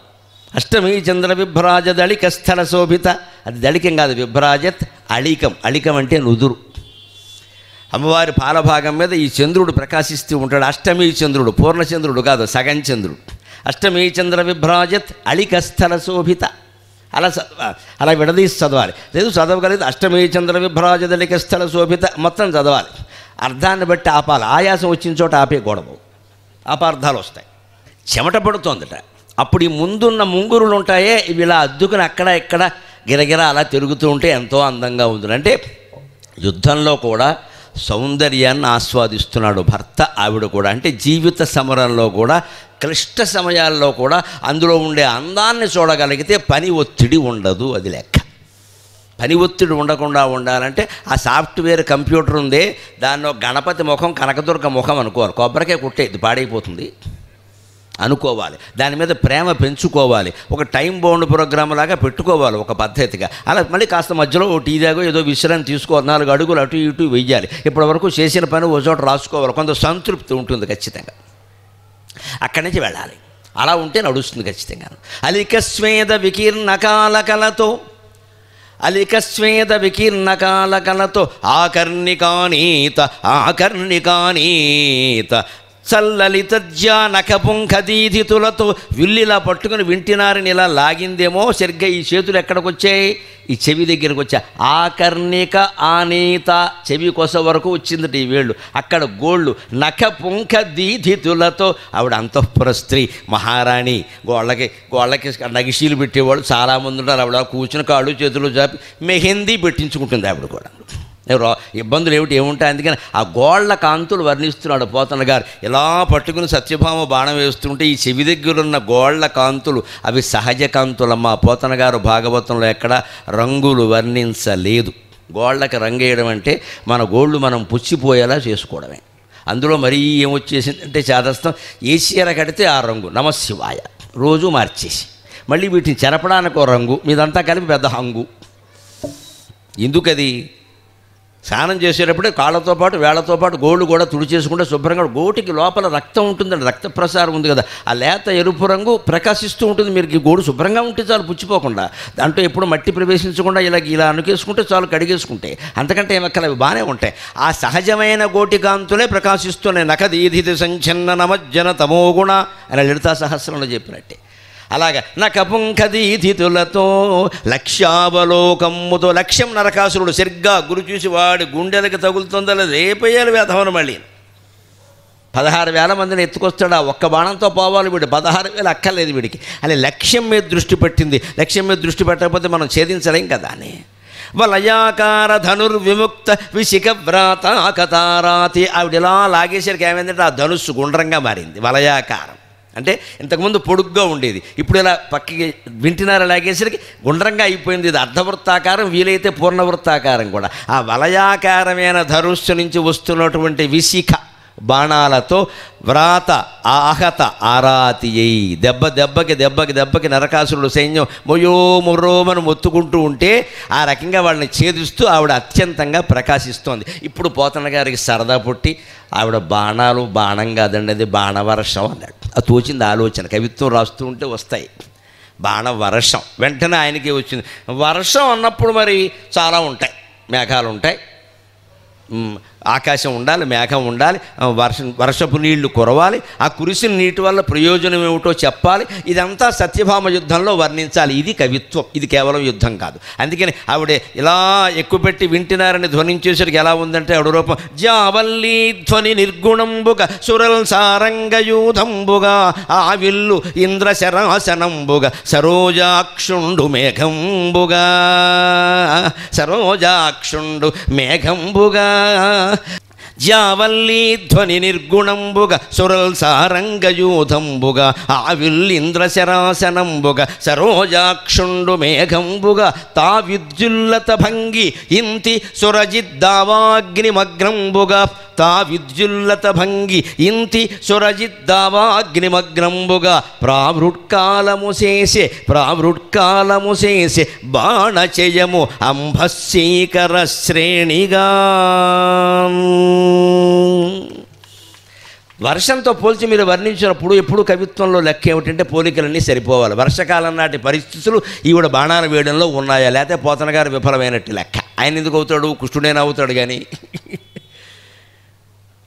అష్టమీ చంద్ర విభ్రాజ దళిక స్థల శోభిత. అది దళికం కాదు, విభ్రాజత్ అళికం. అళికం అంటే నుదురు. అమ్మవారి పాలభాగం మీద ఈ చంద్రుడు ప్రకాశిస్తూ ఉంటాడు. అష్టమీ చంద్రుడు, పూర్ణచంద్రుడు కాదు, సగం చంద్రుడు. అష్టమీ చంద్ర విభ్రాజత్ అళిక స్థల శోభిత. అలా విడదీసి చదవాలి. లేదు చదవగలిగితే అష్టమీ చంద్ర విభ్రాజత్ అళిక స్థల శోభిత మొత్తం చదవాలి. అర్థాన్ని బట్టి ఆపాలి. ఆయాసం వచ్చిన చోట ఆపేయకూడదు, అపార్థాలు వస్తాయి. చెమట పడుతోందట. అప్పుడు ఈ ముందున్న ముంగురులు ఉంటాయే, ఇవి ఇలా అద్దుకుని అక్కడ ఇక్కడ గిరగిర అలా తిరుగుతూ ఉంటే ఎంతో అందంగా ఉంది. అంటే యుద్ధంలో కూడా సౌందర్యాన్ని ఆస్వాదిస్తున్నాడు భర్త, ఆవిడ కూడా. అంటే జీవిత సమరంలో కూడా, క్లిష్ట సమయాల్లో కూడా అందులో ఉండే అందాన్ని చూడగలిగితే పని ఒత్తిడి ఉండదు. అది లెక్క. పని ఒత్తిడి ఉండకుండా ఉండాలంటే ఆ సాఫ్ట్వేర్ కంప్యూటర్ ఉందే, దానిలో గణపతి ముఖం కనకదుర్గ ముఖం అనుకోవాలి. కొబ్బరికాయ కుట్టే ఇది పాడైపోతుంది అనుకోవాలి. దాని మీద ప్రేమ పెంచుకోవాలి. ఒక టైం బౌండ్ ప్రోగ్రామ్ లాగా పెట్టుకోవాలి ఒక పద్ధతిగా. అలా మళ్ళీ కాస్త మధ్యలో ఓ టీ దాగో ఏదో విశ్రాంతి తీసుకోవాలి. 4 అడుగులు అటు ఇటు వెయ్యాలి. ఇప్పటివరకు చేసిన పని ఓ చోట రాసుకోవాలి. కొంత సంతృప్తి ఉంటుంది ఖచ్చితంగా. అక్కడి నుంచి వెళ్ళాలి. అలా ఉంటే నడుస్తుంది ఖచ్చితంగా. అలిక స్వేద వికీర్ణకాలకలతో. అలిక స్వేద వికీర్ణకాలకలతో ఆకర్ణికానీత ఆకర్ణికానీత చల్లలిత నఖపుంఖదీధితులతో. విల్లిలా పట్టుకుని వింటినారిని ఇలా లాగిందేమో, సరిగ్గా ఈ చేతులు ఎక్కడికి వచ్చాయి? ఈ చెవి దగ్గరికి వచ్చా. ఆకర్ణిక ఆనీత, చెవి కొస వరకు వచ్చిందట ఈ వేళ్ళు. అక్కడ గోళ్ళు. నఖపుంఖదీధితులతో. ఆవిడ అంతఃపుర స్త్రీ, మహారాణి. గోళ్ళకి నగిషీలు పెట్టేవాళ్ళు చాలామంది ఉంటారు. ఆవిడ కూర్చుని కాళ్ళు చేతులు చాపి మెహందీ పెట్టించుకుంటుంది ఆవిడ కూడా. ఇబ్బందులు ఏముంటాయి? అందుకని ఆ గోళ్ల కాంతులు వర్ణిస్తున్నాడు పోతన గారు. ఇలా పట్టుకుని సత్యభామ బాణం వేస్తుంటే ఈ చెవి దగ్గరున్న గోళ్ల కాంతులు అవి సహజ కాంతులమ్మ. పోతన గారు భాగవతంలో ఎక్కడ రంగులు వర్ణించలేదు. గోళ్లకి రంగేయడం అంటే మన గోళ్ళు మనం పుచ్చిపోయేలా చేసుకోవడమే. అందులో మరీ ఏమొచ్చేసిందంటే చాదస్తం. ఏ చీర కడితే ఆ రంగు నమశివాయ రోజు మార్చేసి మళ్ళీ వీటిని చెరపడానికి ఒక రంగు, మీదంతా కలిపి పెద్ద హంగు. ఎందుకది? స్నానం చేసేటప్పుడే కాళ్ళతో పాటు వేళ్లతో పాటు గోళ్ళు కూడా తుడిచేసుకుంటే శుభ్రంగా. గోటికి లోపల రక్తం ఉంటుందండి, రక్త ప్రసారం ఉంది కదా, ఆ లేత ఎరుపు రంగు ప్రకాశిస్తూ ఉంటుంది. మీరు ఈ గోడు శుభ్రంగా ఉంటే చాలు, పుచ్చిపోకుండా. దాంట్లో ఎప్పుడు మట్టి ప్రవేశించకుండా ఇలా అనుకేసుకుంటే చాలు, కడిగేసుకుంటే. అంతకంటే ఏమక్కల అవి బాగానే ఉంటాయి. ఆ సహజమైన గోటి కాంతులే ప్రకాశిస్తున్నాయి. నఖదీధితి సంచన్న నమజ్జన తమోగుణ అని లలితా సహస్రంలో చెప్పినట్టే. అలాగా నఖపుంఖదీధితులతో లక్ష్యావలోకమ్ముతో. లక్ష్యం నరకాసురుడు. సరిగ్గా గురి చూసి వాడి గుండెలకి తగులుతుందో రేపేయాలి వేధవను. మళ్ళీ 16,000 మందిని ఎత్తుకొస్తాడు. ఆ ఒక్క బాణంతో పోవాలి వీడు. 16,000 అక్కర్లేదు వీడికి. అని లక్ష్యం మీద దృష్టి పెట్టింది. లక్ష్యం మీద దృష్టి పెట్టకపోతే మనం ఛేదించలేం కదా అని. వలయాకార ధనుర్విముక్త విశిఖవ్రాత కతారాతి. ఆవిడ ఇలా లాగేసరికి ఏమైందంటే ఆ ధనుస్సు గుండ్రంగా మారింది. వలయాకారం అంటే ఇంతకుముందు పొడుగ్గా ఉండేది, ఇప్పుడు ఇలా పక్కకి వింటినార లాగేసరికి గుండ్రంగా అయిపోయింది. ఇది అర్ధవృత్తాకారం, వీలైతే పూర్ణవృత్తాకారం కూడా. ఆ వలయాకారమైన ధనుస్సు నుంచి వస్తున్నటువంటి విశిఖ బాణాలతో వ్రాత ఆహత ఆరాతియై. దెబ్బకి నరకాసురుడు సైన్యం మొయ్యో మొర్రోమని మొత్తుకుంటూ ఉంటే ఆ రకంగా వాళ్ళని ఛేదిస్తూ ఆవిడ అత్యంతంగా ప్రకాశిస్తోంది. ఇప్పుడు పోతన గారికి సరదా పుట్టి ఆవిడ బాణం కాదండి, అది బాణవర్షం అన్నాడు. అది తోచింది ఆలోచన. కవిత్వం రాస్తూ ఉంటే వస్తాయి. బాణవర్షం వెంటనే ఆయనకి వచ్చింది. వర్షం అన్నప్పుడు మరి చాలా ఉంటాయి, మేఘాలు ఉంటాయి, ఆకాశం ఉండాలి, మేఘం ఉండాలి, వర్షపు నీళ్లు కురవాలి, ఆ కురిసిన నీటి వల్ల ప్రయోజనం ఏమిటో చెప్పాలి. ఇదంతా సత్యభామ యుద్ధంలో వర్ణించాలి. ఇది కవిత్వం, ఇది కేవలం యుద్ధం కాదు. అందుకని ఆవిడ ఇలా ఎక్కుపెట్టి వింటున్నారని ధ్వనించేసరికి ఎలా ఉందంటే ఆవిడ రూపం జావల్లీ ధ్వని నిర్గుణంబుగా సురల్ సారంగయూధంబుగా ఆ విల్లు ఇంద్రశరాసనంబుగా సరోజాక్షుండు మేఘంబుగా సరోజాక్షుండు మేఘంబుగా జావల్లీ ధ్వని నిర్గుణంబుగా సురల్ సారంగయూధంబుగా ఆ విల్లింద్రశరాసనంబుగా సరోజాక్షుండు మేఘంబుగా తా విద్యుల్లత భంగి ఇంతి సురజిద్దావాగ్నిమగ్నంబుగా తా విద్యుల్లత భంగి ఇంతి సురజిద్దావాగ్నిమగ్నంబుగా ప్రావృట్కాలము చేసే బాణచయము అంభశీకర శ్రేణిగా. వర్షంతో పోల్చి మీరు వర్ణించినప్పుడు ఎప్పుడు కవిత్వంలో లెక్క ఏమిటంటే పోలికలన్నీ సరిపోవాలి. వర్షకాలం నాటి పరిస్థితులు ఈవిడ బాణాల వేయడంలో ఉన్నాయా, లేకపోతే పోతన గారు విఫలమైనట్టు లెక్క. ఆయన ఎందుకు అవుతాడు, కృష్ణుడైనా అవుతాడు కానీ.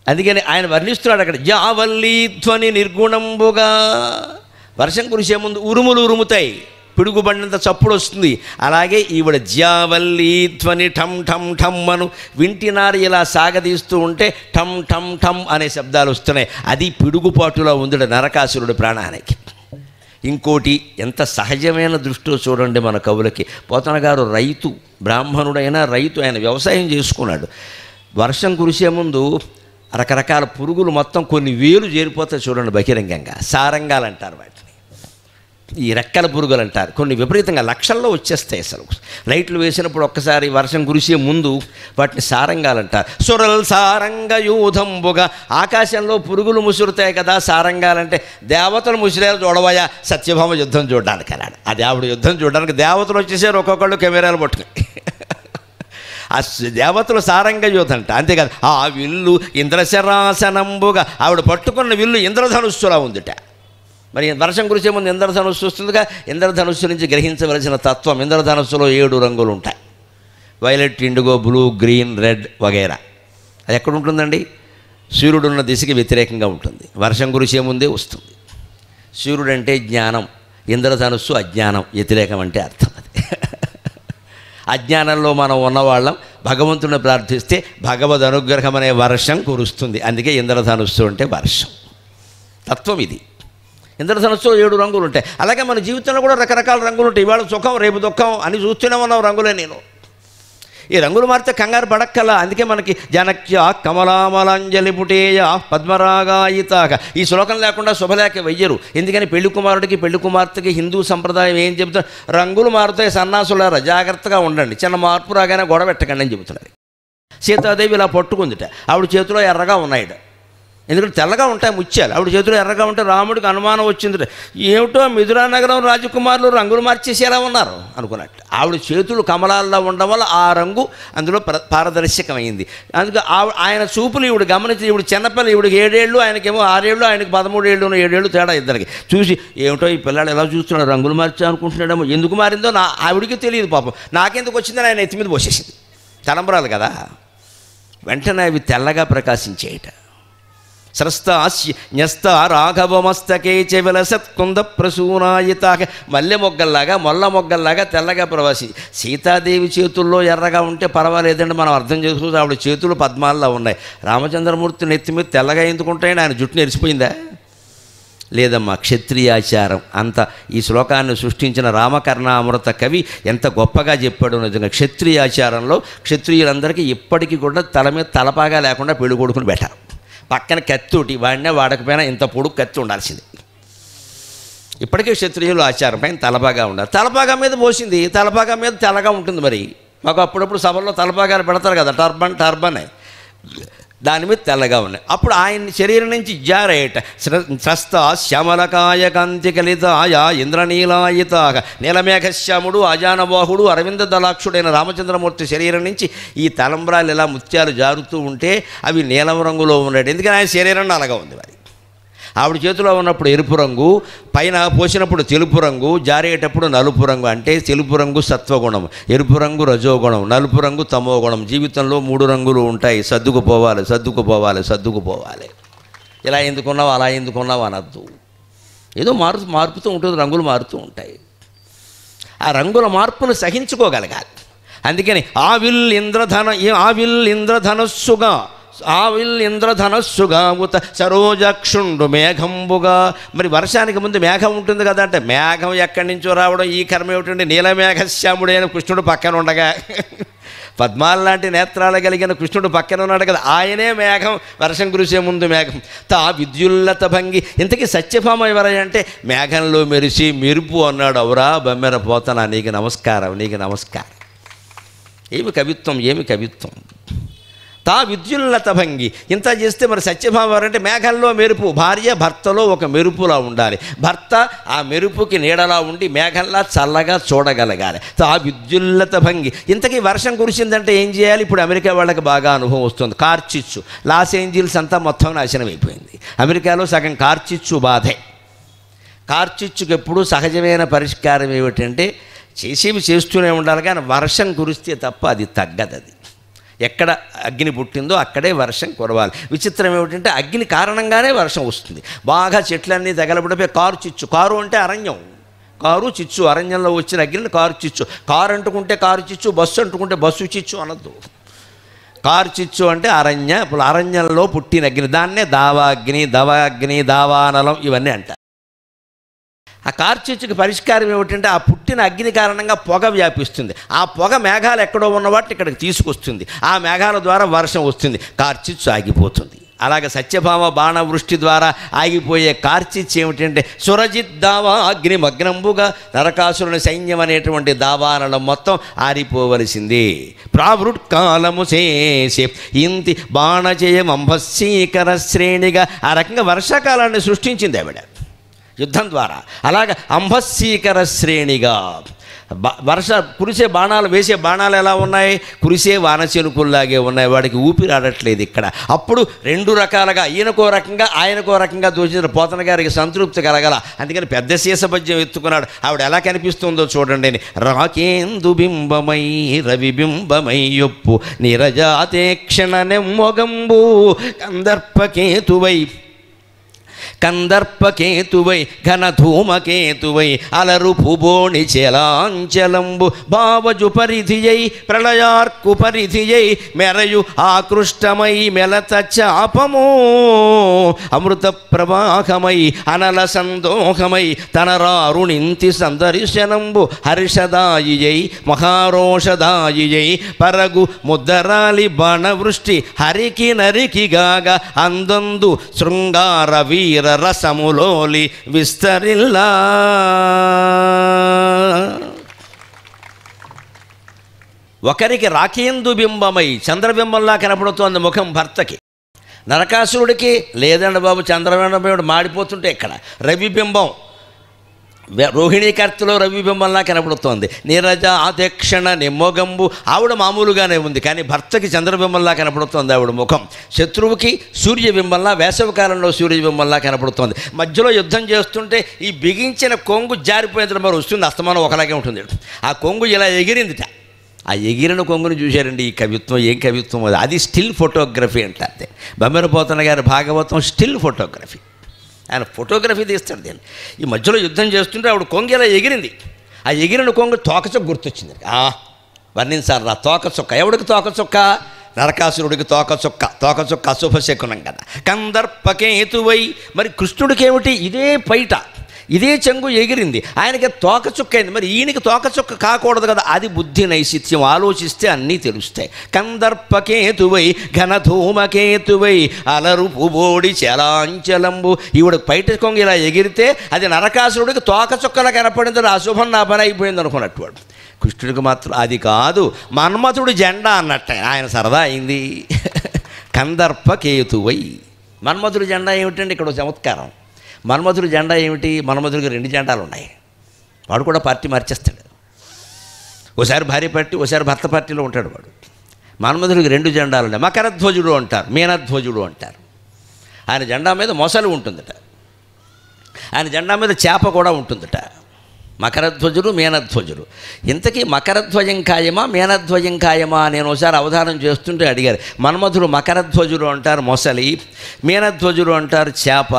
అందుకని ఆయన వర్ణిస్తున్నాడు అక్కడ జావల్లీ ధ్వని నిర్గుణంబుగా. వర్షం కురిసే ముందు ఉరుములు ఉరుముతాయి, పిడుగుబండంత చప్పుడు వస్తుంది. అలాగే ఈవిడ జావల్లీ ధ్వని ఠమ్ ఠమ్ ఠమ్ అను వింటినారు ఇలా సాగదీస్తూ ఉంటే ఠమ్ ఠమ్ ఠమ్ అనే శబ్దాలు వస్తున్నాయి. అది పిడుగుపాటులో ఉంది నరకాసురుడి ప్రాణానికి. ఇంకోటి ఎంత సహజమైన దృష్టిలో చూడండి మన కవులకి. పోతన గారు రైతు, బ్రాహ్మణుడైనా రైతు, ఆయన వ్యవసాయం చేసుకున్నాడు. వర్షం కురిసే ముందు రకరకాల పురుగులు మొత్తం కొన్ని వేలు చేరిపోతాయి చూడండి బహిరంగంగా. సారంగాలు అంటారు వాటిని, ఈ రెక్కల పురుగులు అంటారు. కొన్ని విపరీతంగా లక్షల్లో వచ్చేస్తాయి. అసలు లైట్లు వేసినప్పుడు ఒక్కసారి వర్షం కురిసే ముందు వాటిని సారంగాలు అంటారు. సురల్ సారంగయూధంబుగా ఆకాశంలో పురుగులు ముసురుతాయి కదా సారంగాలంటే. దేవతలు ముసిరారు చూడవయా సత్యభామ యుద్ధం చూడడానికి అన్నాడు. అది ఆవిడ యుద్ధం చూడడానికి దేవతలు వచ్చేసారు ఒక్కొక్కళ్ళు కెమెరాలు పట్టుకుని. ఆ దేవతలు సారంగయూధం అంట. అంతేకాదు ఆ విల్లు ఇంద్రశరాసనంబుగా ఆవిడ పట్టుకున్న విల్లు ఇంద్రధనుస్సులా ఉందిట. మరి వర్షం కురిసే ముందు ఇంద్రధనుస్సు వస్తుందిగా. ఇంద్రధనుస్సు నుంచి గ్రహించవలసిన తత్వం, ఇంద్రధనుస్సులో 7 రంగులు ఉంటాయి. Violet, IndiGo, blue, green, red వగైరా. అది ఎక్కడ ఉంటుందండి? సూర్యుడున్న దిశకి వ్యతిరేకంగా ఉంటుంది. వర్షం కురిసే ముందే వస్తుంది. సూర్యుడు అంటే జ్ఞానం, ఇంద్రధనుస్సు అజ్ఞానం, వ్యతిరేకం అంటే అర్థం. అది అజ్ఞానంలో మనం ఉన్నవాళ్ళం భగవంతుని ప్రార్థిస్తే భగవద్ అనుగ్రహం అనే వర్షం కురుస్తుంది. అందుకే ఇంద్రధనుస్సు అంటే వర్షం. తత్వం ఇది. ఇంద్రధనుస్సులో 7 రంగులు ఉంటాయి. అలాగే మన జీవితంలో కూడా రకరకాల రంగులు ఉంటాయి. ఇవాళ సుఖం రేపు దుఃఖం అని చూస్తూనే ఉన్నాం రంగులే. నేను ఈ రంగులు మారితే కంగారు పడక్కల. అందుకే మనకి జనక్య కమలామలాంజలి పుటేయ పద్మరాగాయితాక ఈ శ్లోకం లేకుండా శుభలేఖ వెయ్యరు. ఎందుకని పెళ్లి కుమారుడికి పెళ్లి కుమార్తెకి హిందూ సంప్రదాయం ఏం చెబుతారు? రంగులు మారుతాయి సన్నాసులారా, జాగ్రత్తగా ఉండండి, చిన్న మార్పు రాగానే గొడవ పెట్టకండి అని చెబుతున్నారు. సీతాదేవి ఇలా పట్టుకుందిట, ఆవిడ చేతిలో ఎర్రగా ఉన్నాయిట. ఎందుకంటే తెల్లగా ఉంటాయి ముత్యాలు, ఆవిడ చేతిలో ఎర్రగా ఉంటే రాముడికి అనుమానం వచ్చింది. ఏమిటో మిథురా నగరం రాజకుమారులు రంగులు మార్చేసి ఎలా ఉన్నారు అనుకున్నట్టు. ఆవిడ చేతులు కమలాల్లో ఉండడం వల్ల ఆ రంగు అందులో పారదర్శకమైంది. అందుకే ఆయన చూపులు ఈవిడ గమనించి, ఈవిడ చిన్నపిల్ల, ఈవిడికి 7 ఏళ్ళు, ఆయనకేమో 6 ఏళ్ళు, ఆయనకి 13 ఏళ్ళు, 7 ఏళ్ళు తేడా ఇద్దరికి. చూసి ఏమిటో ఈ పిల్లాడు ఎలా చూస్తున్నాడు, రంగులు మార్చా అనుకుంటున్నాడేమో. ఎందుకు మారిందో ఆవిడికి తెలియదు పాపం. నాకెందుకు వచ్చిందని ఆయన ఎత్తి మీద పోసేసింది. తలంబరాలు కదా, వెంటనే అవి తెల్లగా ప్రకాశించేయట. స్రస్తాస్య న్యస్త రాఘవమస్తకే చెవలసత్కుంద ప్రసూనాయితాక మల్లె మొగ్గల్లాగా మొల్ల మొగ్గల్లాగా తెల్లగా ప్రవాసి. సీతాదేవి చేతుల్లో ఎర్రగా ఉంటే పర్వాలేదండి, మనం అర్థం చేసుకోవచ్చు. ఆవిడ చేతులు పద్మాల్లో ఉన్నాయి. రామచంద్రమూర్తి నెత్తి మీద తెల్లగా ఎందుకుంటాయని ఆయన జుట్టు నెరిసిపోయిందా? లేదమ్మా, క్షత్రియాచారం అంత. ఈ శ్లోకాన్ని సృష్టించిన రామకర్ణామృత కవి ఎంత గొప్పగా చెప్పాడు నిజంగా. క్షత్రియాచారంలో క్షత్రియులందరికీ ఇప్పటికీ కూడా తల మీద తలపాగా లేకుండా పెళ్లి కొడుకుని పెట్టారు. పక్కన కత్తి వాడినే వాడకపోయినా ఇంత పొడుగు కత్తి ఉండాల్సింది. ఇప్పటికీ క్షత్రియులు ఆచారం పైన తలపాగా ఉండాలి. తలపాగా మీద పోసింది, తలపాగా మీద తెల్లగా ఉంటుంది. మరి మాకు అప్పుడప్పుడు సభల్లో తలపాగాలు పెడతారు కదా, టర్బన్ దాని మీద తెల్లగా ఉన్నాయి. అప్పుడు ఆయన శరీరం నుంచి జారేట స్రస్త శ్యామలకాయ కాంతి కలితాయ ఇంద్రనీలాయితాక నీలమేఘశ్యాముడు అజానబాహుడు అరవింద దళాక్షుడైన రామచంద్రమూర్తి శరీరం నుంచి ఈ తలంబ్రాలు ఇలా ముత్యాలు జారుతూ ఉంటే అవి నీలం రంగులో ఉన్నాడు. ఎందుకని ఆయన శరీరం అలాగా ఉంది. మరి ఆవిడ చేతిలో ఉన్నప్పుడు ఎరుపు రంగు, పైన పోసినప్పుడు తెలుపు రంగు, జారేటప్పుడు నలుపు రంగు. అంటే తెలుపు రంగు సత్వగుణం, ఎరుపు రంగు రజోగుణం, నలుపు రంగు తమోగుణం. జీవితంలో 3 రంగులు ఉంటాయి. సర్దుకుపోవాలి, సర్దుకుపోవాలి, సర్దుకుపోవాలి. ఇలా ఎందుకున్నావు, అలా ఎందుకున్నావు అనద్దు. ఏదో మారుతూ ఉంటుంది, రంగులు మారుతూ ఉంటాయి. ఆ రంగుల మార్పును సహించుకోగలగాలి. అందుకని ఆవిల్ ఇంద్రధనస్సుగా ఉత సరోజక్షుండు మేఘంబుగా. మరి వర్షానికి ముందు మేఘం ఉంటుంది కదా, అంటే మేఘం ఎక్కడి నుంచో రావడం, ఈ కర్మ ఏమిటంటే నీలమేఘశ్యాముడే అని కృష్ణుడు పక్కన ఉండగా, పద్మాల లాంటి నేత్రాలు కలిగిన కృష్ణుడు పక్కన ఉన్నాడు కదా, ఆయనే మేఘం, వర్షం కురిసే ముందు మేఘం. తా విద్యుల్లత భంగి. ఇంతకీ సత్యభామ ఎవరంటే మేఘంలో మెరిసి మెరుపు అన్నాడు. అవురా బమ్మెర పోతనా, నీకు నమస్కారం, నీకు నమస్కారం. ఏమి కవిత్వం, ఏమి కవిత్వం. తా విద్యుల్లత భంగి. ఇంత చేస్తే మరి సత్యభామ ఎవరంటే మేఘంలో మెరుపు. భార్య భర్తలో ఒక మెరుపులా ఉండాలి, భర్త ఆ మెరుపుకి నీడలా ఉండి మేఘంలా చల్లగా చూడగలగాలి. తా విద్యుల్లత భంగి. ఇంతకీ వర్షం కురిసిందంటే ఏం చేయాలి? ఇప్పుడు అమెరికా వాళ్ళకి బాగా అనుభవం వస్తుంది. కార్చిచ్చు, లాస్ ఏంజిల్స్ అంతా మొత్తం నాశనం అయిపోయింది. అమెరికాలో సగం కార్చిచ్చు బాధే. కార్చిచ్చుకి ఎప్పుడు సహజమైన పరిష్కారం ఏమిటంటే చేసేవి చేస్తూనే ఉండాలి, కానీ వర్షం కురిస్తే తప్ప అది తగ్గదు. అది ఎక్కడ అగ్ని పుట్టిందో అక్కడే వర్షం కురవాలి. విచిత్రం ఏమిటంటే అగ్ని కారణంగానే వర్షం వస్తుంది. బాగా చెట్లన్నీ తగలబడిపోయి కారు చిచ్చు. కారు అంటే అరణ్యం, కారు చిచ్చు. అరణ్యంలో వచ్చిన అగ్నిని కారు చిచ్చు. కారు అంటుకుంటే కారు చిచ్చు, బస్సు అంటుకుంటే బస్సు చిచ్చు అనద్దు. కారు చిచ్చు అంటే అరణ్యంలో పుట్టిన అగ్ని. దాన్నే దావాగ్ని, దవాగ్ని, దావానలం ఇవన్నీ అంటారు. ఆ కార్చిచ్చుకి పరిష్కారం ఏమిటంటే ఆ పుట్టిన అగ్ని కారణంగా పొగ వ్యాపిస్తుంది. ఆ పొగ మేఘాలు ఎక్కడో ఉన్న వాటిని ఇక్కడికి తీసుకొస్తుంది. ఆ మేఘాల ద్వారా వర్షం వస్తుంది, కార్చిచ్చు ఆగిపోతుంది. అలాగే సత్యభామ బాణవృష్టి ద్వారా ఆగిపోయే కార్చిచ్చు ఏమిటంటే సురజిత్ దావా అగ్నిమగ్నంబుగా. నరకాసురుని సైన్యం అనేటువంటి దావానలం మొత్తం ఆరిపోవలసింది. ప్రావృట్కాలము చేసే ఇంతి బాణజయమంభస్సీకర శ్రేణిగా. ఆ రకంగా వర్షాకాలాన్ని సృష్టించింది ఆవిడ యుద్ధం ద్వారా. అలాగ అంభస్సీకర శ్రేణిగా కురిసే బాణాలు, వేసే బాణాలు ఎలా ఉన్నాయి? కురిసే వానచినుకుల్లాగే ఉన్నాయి. వాడికి ఊపిరి ఆడట్లేదు ఇక్కడ. అప్పుడు 2 రకాలుగా, ఈయనకో రకంగా ఆయనకో రకంగా దోచిన పోతన గారికి సంతృప్తి కలగల. అందుకని పెద్ద శీసపద్యం ఎత్తుకున్నాడు. ఆవిడ ఎలా కనిపిస్తుందో చూడండి. రాకేందు బింబమై రవిబింబమై యొప్పు నిరజాతేక్షణ నెమ్మొగంబు కందర్పకేతువై ఘనధూమకేతువై అలరు పుబోణి చలాంచలంబు భావజు పరిధియై ప్రళయార్కు పరిధియై మెరయు ఆకృష్టమై మెలత చాపమో అమృత ప్రవాహమై అనల సందోహమై తనరారుణింతి సందర్శనంబు హర్షదాయియై మహారోషదాయియై పరగు ముద్దరాలి బాణవృష్టి హరికి నరికిగాగా అందందు శృంగార వీర రసములోలి విస్తరిల్లా. ఒకరికి రాకేందు బింబమై చంద్రబింబంలా కనపడుతోంది ముఖం భర్తకి. నరకాసురుడికి లేదండి బాబు, చంద్రబింబం మాడిపోతుంటే ఇక్కడ రవిబింబం, రోహిణీకర్తలో రవిబింబంలా కనపడుతోంది. నీరజ ఆదక్షణ నిమ్మొగంబు. ఆవిడ మామూలుగానే ఉంది, కానీ భర్తకి చంద్రబింబంలా కనపడుతోంది ఆవిడ ముఖం. శత్రువుకి సూర్యబింబంలా, వేసవికాలంలో సూర్యబింబంలా కనపడుతోంది. మధ్యలో యుద్ధం చేస్తుంటే ఈ బిగించిన కొంగు జారిపోయేంత మరి వస్తుంది, అస్తమానం ఒకలాగే ఉంటుంది. ఆ కొంగు ఇలా ఎగిరిందిట. ఆ ఎగిరిన కొంగుని చూశారండి. ఈ కవిత్వం ఏం కవిత్వం అది! అది స్టిల్ ఫోటోగ్రఫీ అంటారు. బమ్మెరపోతన గారి భాగవతం స్టిల్ ఫోటోగ్రఫీ. ఆయన ఫోటోగ్రఫీ తీస్తాడు దీన్ని. ఈ మధ్యలో యుద్ధం చేస్తుంటే ఆవిడ కొంగు ఇలా ఎగిరింది. ఆ ఎగిరిన కొంగు తోకచొక్క గుర్తొచ్చింది. వర్ణించాలి రా తోకచొక్క. ఎవడికి తోకచొక్క? నరకాసురుడికి తోకచొక్క. తోకచొక్క అశుభశకునం కదా. కందర్పకేతువై. మరి కృష్ణుడికి ఏమిటి? ఇదే పైట, ఇదే చెంగు ఎగిరింది, ఆయనకి తోకచుక్కైంది. మరి ఈయనకి తోకచుక్క కాకూడదు కదా. అది బుద్ధి నైశిత్యం. ఆలోచిస్తే అన్నీ తెలుస్తాయి. కందర్పకేతువై ఘనధూమకేతువై అలరు పుబోడి చలాంచలంబు. ఈవిడ పైట కొంగు ఇలా ఎగిరితే అది నరకాసురుడికి తోకచుక్కలా కనపడింది. అశుభం నా పని అయిపోయింది అనుకున్నట్టు వాడు. కృష్ణుడికి మాత్రం అది కాదు, మన్మథుడు జెండా అన్నట్టు ఆయన సరదా అయింది. కందర్పకేతువై. మన్మథుడి జెండా ఏమిటండి? ఇక్కడ చమత్కారం. మన్మథుడి జెండా ఏమిటి? మన్మథుడికి 2 జెండాలు ఉన్నాయి. వాడు కూడా పార్టీ మార్చేస్తాడు. ఓసారి భార్య పార్టీ, ఓసారి భర్త పార్టీలో ఉంటాడు వాడు. మన్మథుడికి 2 జెండాలు ఉన్నాయి. మకరధ్వజుడు అంటారు, మీనధ్వజుడు అంటారు. ఆయన జెండా మీద మొసలు ఉంటుందట. ఆయన జెండా మీద చేప కూడా ఉంటుందట. మకరధ్వజులు, మీనధ్వజులు. ఇంతకీ మకరధ్వజం ఖాయమా, మీనధ్వజం ఖాయమా? నేను ఒకసారి అవధానం చేస్తుంటే అడిగారు. మన్మధులు మకరధ్వజులు అంటారు మొసలి, మీనధ్వజులు అంటారు చేప.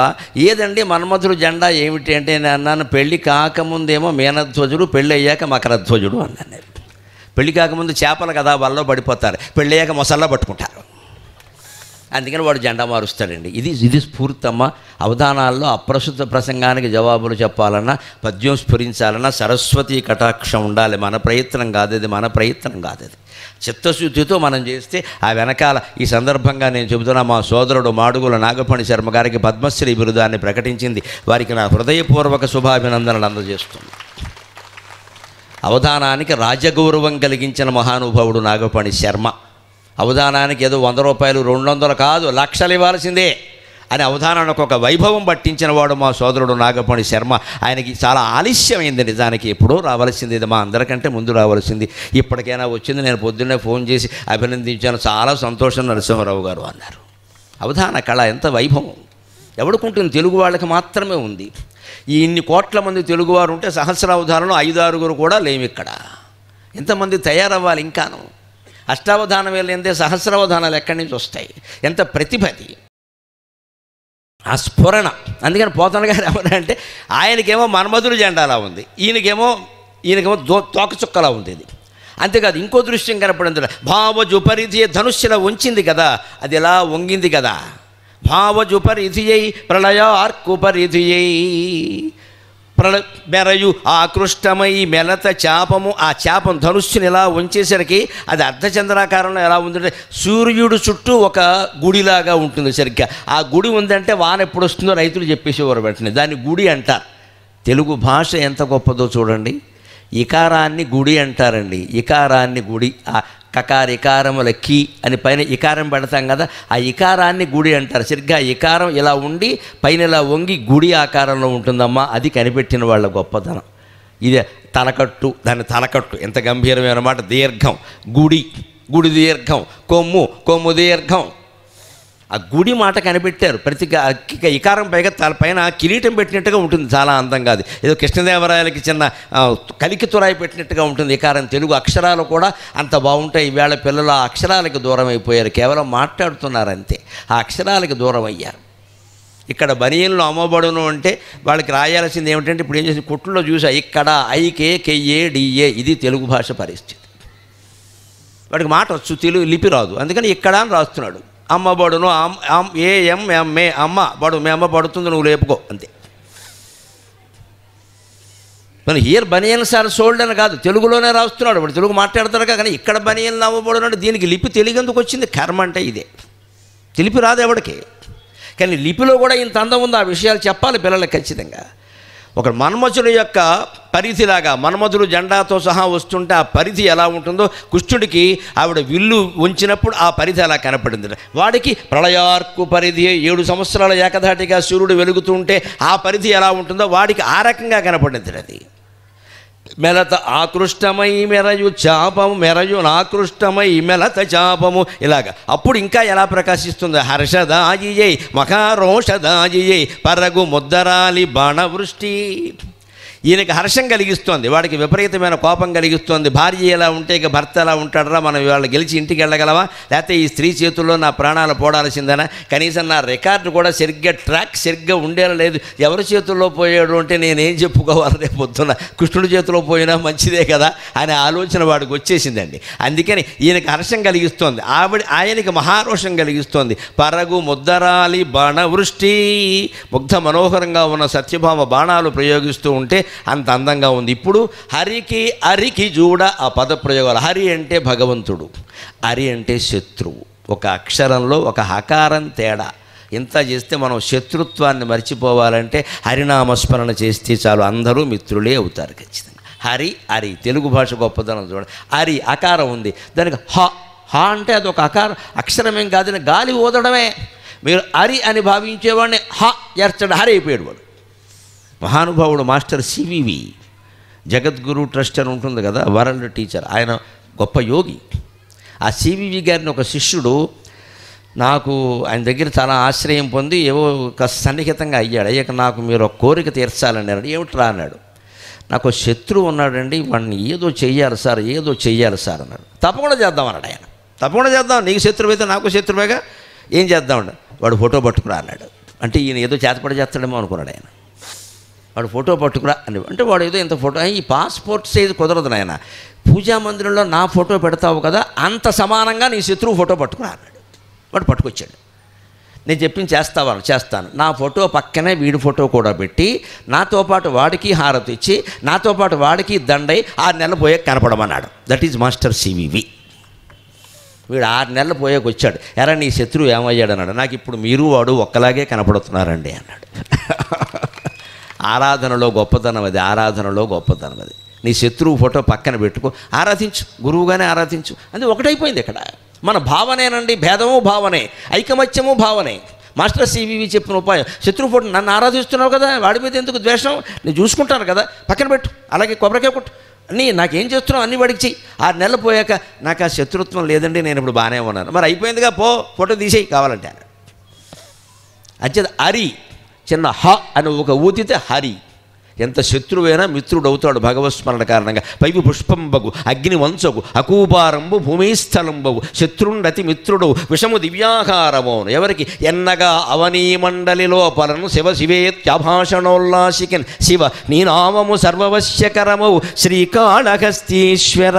ఏదండి మన్మధులు జెండా ఏమిటి అంటే నేను అన్నాను, పెళ్ళి కాకముందేమో మీనధ్వజుడు, పెళ్ళి అయ్యాక మకరధ్వజుడు అన్నాను. నేను పెళ్ళి కాకముందు చేపలు కదా వల్ల పడిపోతారు, పెళ్ళి అయ్యాక మొసల్లా పట్టుకుంటారు. అందుకని వాడు జెండా మారుస్తాడండి. ఇది స్ఫూర్తమ్మ. అవధానాల్లో అప్రస్తుత ప్రసంగానికి జవాబులు చెప్పాలన్నా, పద్యం స్ఫురించాలన్నా సరస్వతి కటాక్షం ఉండాలి. మన ప్రయత్నం కాదు అది, మన ప్రయత్నం కాదు అది. చిత్తశుద్ధితో మనం చేస్తే ఆ వెనకాల ఈ సందర్భంగా నేను చెబుతున్నా, మా సోదరుడు మాడుగుల నాగపణి శర్మ గారికి పద్మశ్రీ బిరుదాన్ని ప్రకటించింది. వారికి నా హృదయపూర్వక శుభాభినందనలు అందజేస్తుంది. అవధానానికి రాజగౌరవం కలిగించిన మహానుభావుడు నాగపణి శర్మ. అవధానానికి ఏదో 100 రూపాయలు 200 కాదు, లక్షలు ఇవ్వాల్సిందే అని అవధానానికి ఒక వైభవం పట్టించిన వాడు మా సోదరుడు నాగపణి శర్మ. ఆయనకి చాలా ఆలస్యమైంది, నిజానికి ఎప్పుడో రావాల్సింది, ఇది మా అందరికంటే ముందు రావాల్సింది. ఇప్పటికైనా వచ్చింది. నేను పొద్దున్నే ఫోన్ చేసి అభినందించాను. చాలా సంతోషం నరసింహారావు గారు అన్నారు. అవధాన కళ ఎంత వైభవం ఎవడుకుంటుంది, తెలుగు వాళ్ళకి మాత్రమే ఉంది. ఇన్ని కోట్ల మంది తెలుగువారు ఉంటే సహస్రావధానంలో 5-6 కూడా లేము ఇక్కడ. ఎంతమంది తయారవ్వాలి ఇంకాను. అష్టావధానం వెళ్ళిందే సహస్రావధానాలు ఎక్కడి నుంచి వస్తాయి? ఎంత ప్రతిభది, ఆ స్ఫురణ. అందుకని పోతన గారు ఏమన్నారంటే, ఆయనకేమో మన్మధుల జెండాలా ఉంది, ఈయనకేమో తోకచుక్కలా ఉంది. ఇది అంతేకాదు, ఇంకో దృశ్యం కనపడింది. భావజుపరిధి ధనుష్యుల ఉంచింది కదా, అది ఎలా వంగింది కదా. భావజుపరిధియై ప్రళయార్కుపరిధియై మెరయు ఆకృష్టమై మెలత చాపము. ఆ చాపం ధనుస్సుని ఎలా ఉంచేసరికి అది అర్ధచంద్రాకారంలో ఎలా ఉందంటే సూర్యుడు చుట్టూ ఒక గుడిలాగా ఉంటుంది. సరిగ్గా ఆ గుడి ఉందంటే వాన ఎప్పుడు వస్తుందో రైతులు చెప్పేసేవారు వెంటనే. దాన్ని గుడి అంటారు. తెలుగు భాష ఎంత గొప్పదో చూడండి. ఇకారాన్ని గుడి అంటారండి. ఇకారాన్ని గుడి, ఆ కకార ఇకారముల కీ అని పైన ఇకారం పెడతాం కదా, ఆ ఇకారాన్ని గుడి అంటారు. సరిగ్గా ఇకారం ఇలా ఉండి పైన ఇలా వంగి గుడి ఆకారంలో ఉంటుందమ్మా. అది కనిపెట్టిన వాళ్ళ గొప్పతనం. ఇది తలకట్టు, దాని తలకట్టు ఎంత గంభీరమైన మాట. దీర్ఘం గుడి, గుడి దీర్ఘం, కొమ్ము, కొమ్ము దీర్ఘం. ఆ గుడి మాట కనిపెట్టారు. ప్రతి ఇకారం పైగా తలపైన కిరీటం పెట్టినట్టుగా ఉంటుంది, చాలా అందంగా. అది ఏదో కృష్ణదేవరాయలకి చిన్న కలికి తురాయి పెట్టినట్టుగా ఉంటుంది ఇకారం. తెలుగు అక్షరాలు కూడా అంత బాగుంటాయి. ఈవేళ పిల్లలు ఆ అక్షరాలకు దూరం అయిపోయారు, కేవలం మాట్లాడుతున్నారు అంతే. ఆ అక్షరాలకు దూరం అయ్యారు. ఇక్కడ బనియన్లు అమ్మబడును అంటే వాళ్ళకి రాయాల్సింది ఏమిటంటే, ఇప్పుడు ఏం చేసి కుట్లలో చూసా ఇక్కడ ఐకే కెయ్యే డిఏ, ఇది తెలుగు భాష పరిస్థితి. వాడికి మాట వచ్చు, తెలుగు లిపి రాదు, అందుకని ఇక్కడ అని రాస్తున్నాడు. అమ్మబడును ఏఎంఎంఏ, అమ్మ బడు, మీ అమ్మ పడుతుంది, నువ్వు లేపుకో అంతే. మన హియర్ బనియన్స్ ఆర్ సోల్డ్ అని కాదు, తెలుగులోనే రాస్తున్నాడు వాడు, తెలుగు మాట్లాడతాడు. కానీ ఇక్కడ బనియన్లు అమ్మబడును అంటే దీనికి లిపి తెలియగందుకు వచ్చింది. కర్మ అంటే ఇదే. తెలిపి రాదు ఎవడికి, కానీ లిపిలో కూడా ఇంత అందం ఉంది. ఆ విషయాలు చెప్పాలి పిల్లలకి ఖచ్చితంగా. ఒక మన్మధుడు యొక్క పరిధిలాగా మన్మధుడు జెండాతో సహా వస్తుంటే ఆ పరిధి ఎలా ఉంటుందో, కృష్ణుడికి ఆవిడ విల్లు ఉంచినప్పుడు ఆ పరిధి అలా కనపడింది. వాడికి ప్రళయార్కు పరిధి, 7 సంవత్సరాల ఏకధాటిగా సూర్యుడు వెలుగుతుంటే ఆ పరిధి ఎలా ఉంటుందో వాడికి ఆ రకంగా కనపడింది. అది మెలత ఆకృష్టమై మెరయు చాపము, మెరయు నాకృష్టమై మెలత చాపము, ఇలాగా. అప్పుడు ఇంకా ఎలా ప్రకాశిస్తుంది? హర్షదాయియై మకారోషదాయియై పరగు ముద్దరాలి బాణవృష్టి. ఈయనకి హర్షం కలిగిస్తోంది, వాడికి విపరీతమైన కోపం కలిగిస్తోంది. భార్య ఎలా ఉంటే ఇక భర్త ఎలా ఉంటాడరా, మనం వాళ్ళు గెలిచి ఇంటికి వెళ్ళగలవా, లేకపోతే ఈ స్త్రీ చేతుల్లో నా ప్రాణాలు పోడాల్సిందేనా, కనీసం నా రికార్డు కూడా సరిగ్గా ట్రాక్ సరిగ్గా ఉండేలా లేదు, ఎవరి చేతుల్లో పోయాడు అంటే నేనేం చెప్పుకోవాలి రేపు పొద్దున్న, కృష్ణుడి చేతిలో పోయినా మంచిదే కదా అనే ఆలోచన వాడికి వచ్చేసిందండి. అందుకని ఈయనకి హర్షం కలిగిస్తోంది, ఆయనకి మహారోషం కలిగిస్తోంది. పరగు ముద్దరాలి బాణవృష్టి, ముగ్ధ మనోహరంగా ఉన్న సత్యభామ బాణాలు ప్రయోగిస్తూ ఉంటే అంత అందంగా ఉంది. ఇప్పుడు హరికి అరికి చూడ ఆ పదప్రయోగాలు. హరి అంటే భగవంతుడు, అరి అంటే శత్రువు. ఒక అక్షరంలో ఒక హకారం తేడా. ఇంత చేస్తే మనం శత్రుత్వాన్ని మర్చిపోవాలంటే హరినామస్మరణ చేస్తే చాలు, అందరూ మిత్రులే అవుతారు ఖచ్చితంగా. హరి అరి, తెలుగు భాష గొప్పదనం చూడండి. అరి అకారం ఉంది, దానికి హ హ అంటే అది ఒక అక్షరమేం కాదని గాలి ఊదడమే. మీరు అరి అని భావించేవాడిని హ ఎర్చడం, హరి అయిపోయాడు వాడు. మహానుభావుడు మాస్టర్ సివివి జగద్గురు ట్రస్ట్ అని ఉంటుంది కదా, వరల్డ్ టీచర్, ఆయన గొప్ప యోగి. ఆ సివివి గారిని ఒక శిష్యుడు నాకు ఆయన దగ్గర చాలా ఆశ్రయం పొంది ఏవో సన్నిహితంగా అయ్యాక నాకు మీరు ఒక కోరిక తీర్చాలన్నాడు. ఏమిట్రా అన్నాడు. నాకు శత్రువు ఉన్నాడండి, వాడిని ఏదో చెయ్యాలి సార్ అన్నాడు. తప్పకుండా చేద్దాం అన్నాడు ఆయన. తప్పకుండా చేద్దాం, నీకు శత్రువు అయితే నాకు శత్రువేగా, ఏం చేద్దామండి. వాడు ఫోటో పట్టుకురా అన్నాడు. అంటే ఈయన ఏదో చేతపడి చేస్తాడేమో అనుకున్నాడు ఆయన. వాడు ఫోటో పట్టుకురా అని అంటే వాడు ఏదో ఇంత ఫోటో, ఈ పాస్పోర్ట్ సైజు కుదరదు నాయన, పూజా మందిరంలో నా ఫోటో పెడతావు కదా అంత సమానంగా నీ శత్రువు ఫోటో పట్టుకురా అన్నాడు. వాడు పట్టుకొచ్చాడు. నేను చెప్పింది చేస్తాను. నా ఫోటో పక్కనే వీడి ఫోటో కూడా పెట్టి నాతో పాటు వాడికి హారతి ఇచ్చి నాతో పాటు వాడికి దండై 6 నెలలు పోయాక కనపడమన్నాడు. That is master CVV. వీడు 6 నెలలు పోయాక వచ్చాడు. ఎరా నీ శత్రువు ఏమయ్యాడు అన్నాడు. నాకు ఇప్పుడు మీరు వాడు ఒక్కలాగే కనపడుతున్నారండి అన్నాడు. ఆరాధనలో గొప్పతనం అది. నీ శత్రువు ఫోటో పక్కన పెట్టుకో, ఆరాధించు, గురువుగానే ఆరాధించు. అది ఒకటైపోయింది ఇక్కడ. మన భావనేనండి, భేదము భావనే, ఐకమత్యము భావనే. మాస్టర్ సివివి చెప్పిన ఉపాయం, శత్రువు ఫోటో నన్ను ఆరాధిస్తున్నావు కదా, వాడి మీద ఎందుకు ద్వేషం, నేను చూసుకుంటాను కదా, పక్కన పెట్టు, అలాగే కొబ్బరికాయ కొట్టు, అన్నీ నాకేం చేస్తున్నావు అన్నీ వాడికి చెయ్యి. 6 నెలలు పోయాక నాకు ఆ శత్రుత్వం లేదండి, నేను ఇప్పుడు బాగానే ఉన్నాను. మరి అయిపోయిందిగా, ఫోటో తీసేయి కావాలంటే. అంచేది హరి, చిన్న హ అని ఒక ఊతితే హరి. ఎంత శత్రువైనా మిత్రుడు అవుతాడు భగవత్స్మరణ కారణంగా. పైవి పుష్పంబగు అగ్ని వంచగు అకూపారంబు భూమిస్థలంబవు శత్రుండతి మిత్రుడు విషము దివ్యాహారమోను. ఎవరికి ఎన్నగా అవనీ మండలి లోపలను శివేత్యాభాషణోల్లాసికన్ శివ నీ నామము సర్వవశ్యకరమౌ శ్రీకాళహస్తీశ్వర.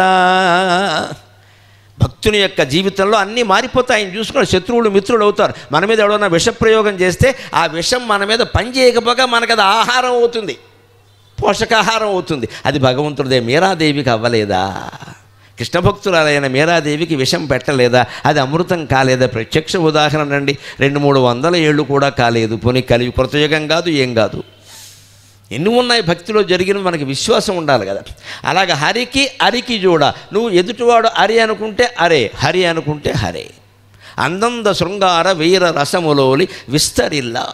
భక్తుని యొక్క జీవితంలో అన్నీ మారిపోతాయి. ఆయన చూసుకుని శత్రువులు మిత్రులు అవుతారు. మన మీద ఎవడన్నా విషప్రయోగం చేస్తే ఆ విషం మన మీద పని చేయకపోగా మనకు అది ఆహారం అవుతుంది, పోషకాహారం అవుతుంది. అది భగవంతుడిదే. మీరాదేవికి అవ్వలేదా? కృష్ణ భక్తురాలైన మీరాదేవికి విషం పెట్టలేదా? అది అమృతం కాలేదా? ప్రత్యక్ష ఉదాహరణ అండి. 200-300 ఏళ్ళు కూడా కాలేదు. పోనీ కలిగి కృతయుగం కాదు, ఏం కాదు. ఎన్ని ఉన్నాయి భక్తిలో జరిగిన, మనకి విశ్వాసం ఉండాలి కదా. అలాగ హరికి అరికి చూడ, నువ్వు ఎదుటివాడు అరి అనుకుంటే అరే, హరి అనుకుంటే హరే. అందంద శృంగార వీర రసములోలి విస్తరిల్లా.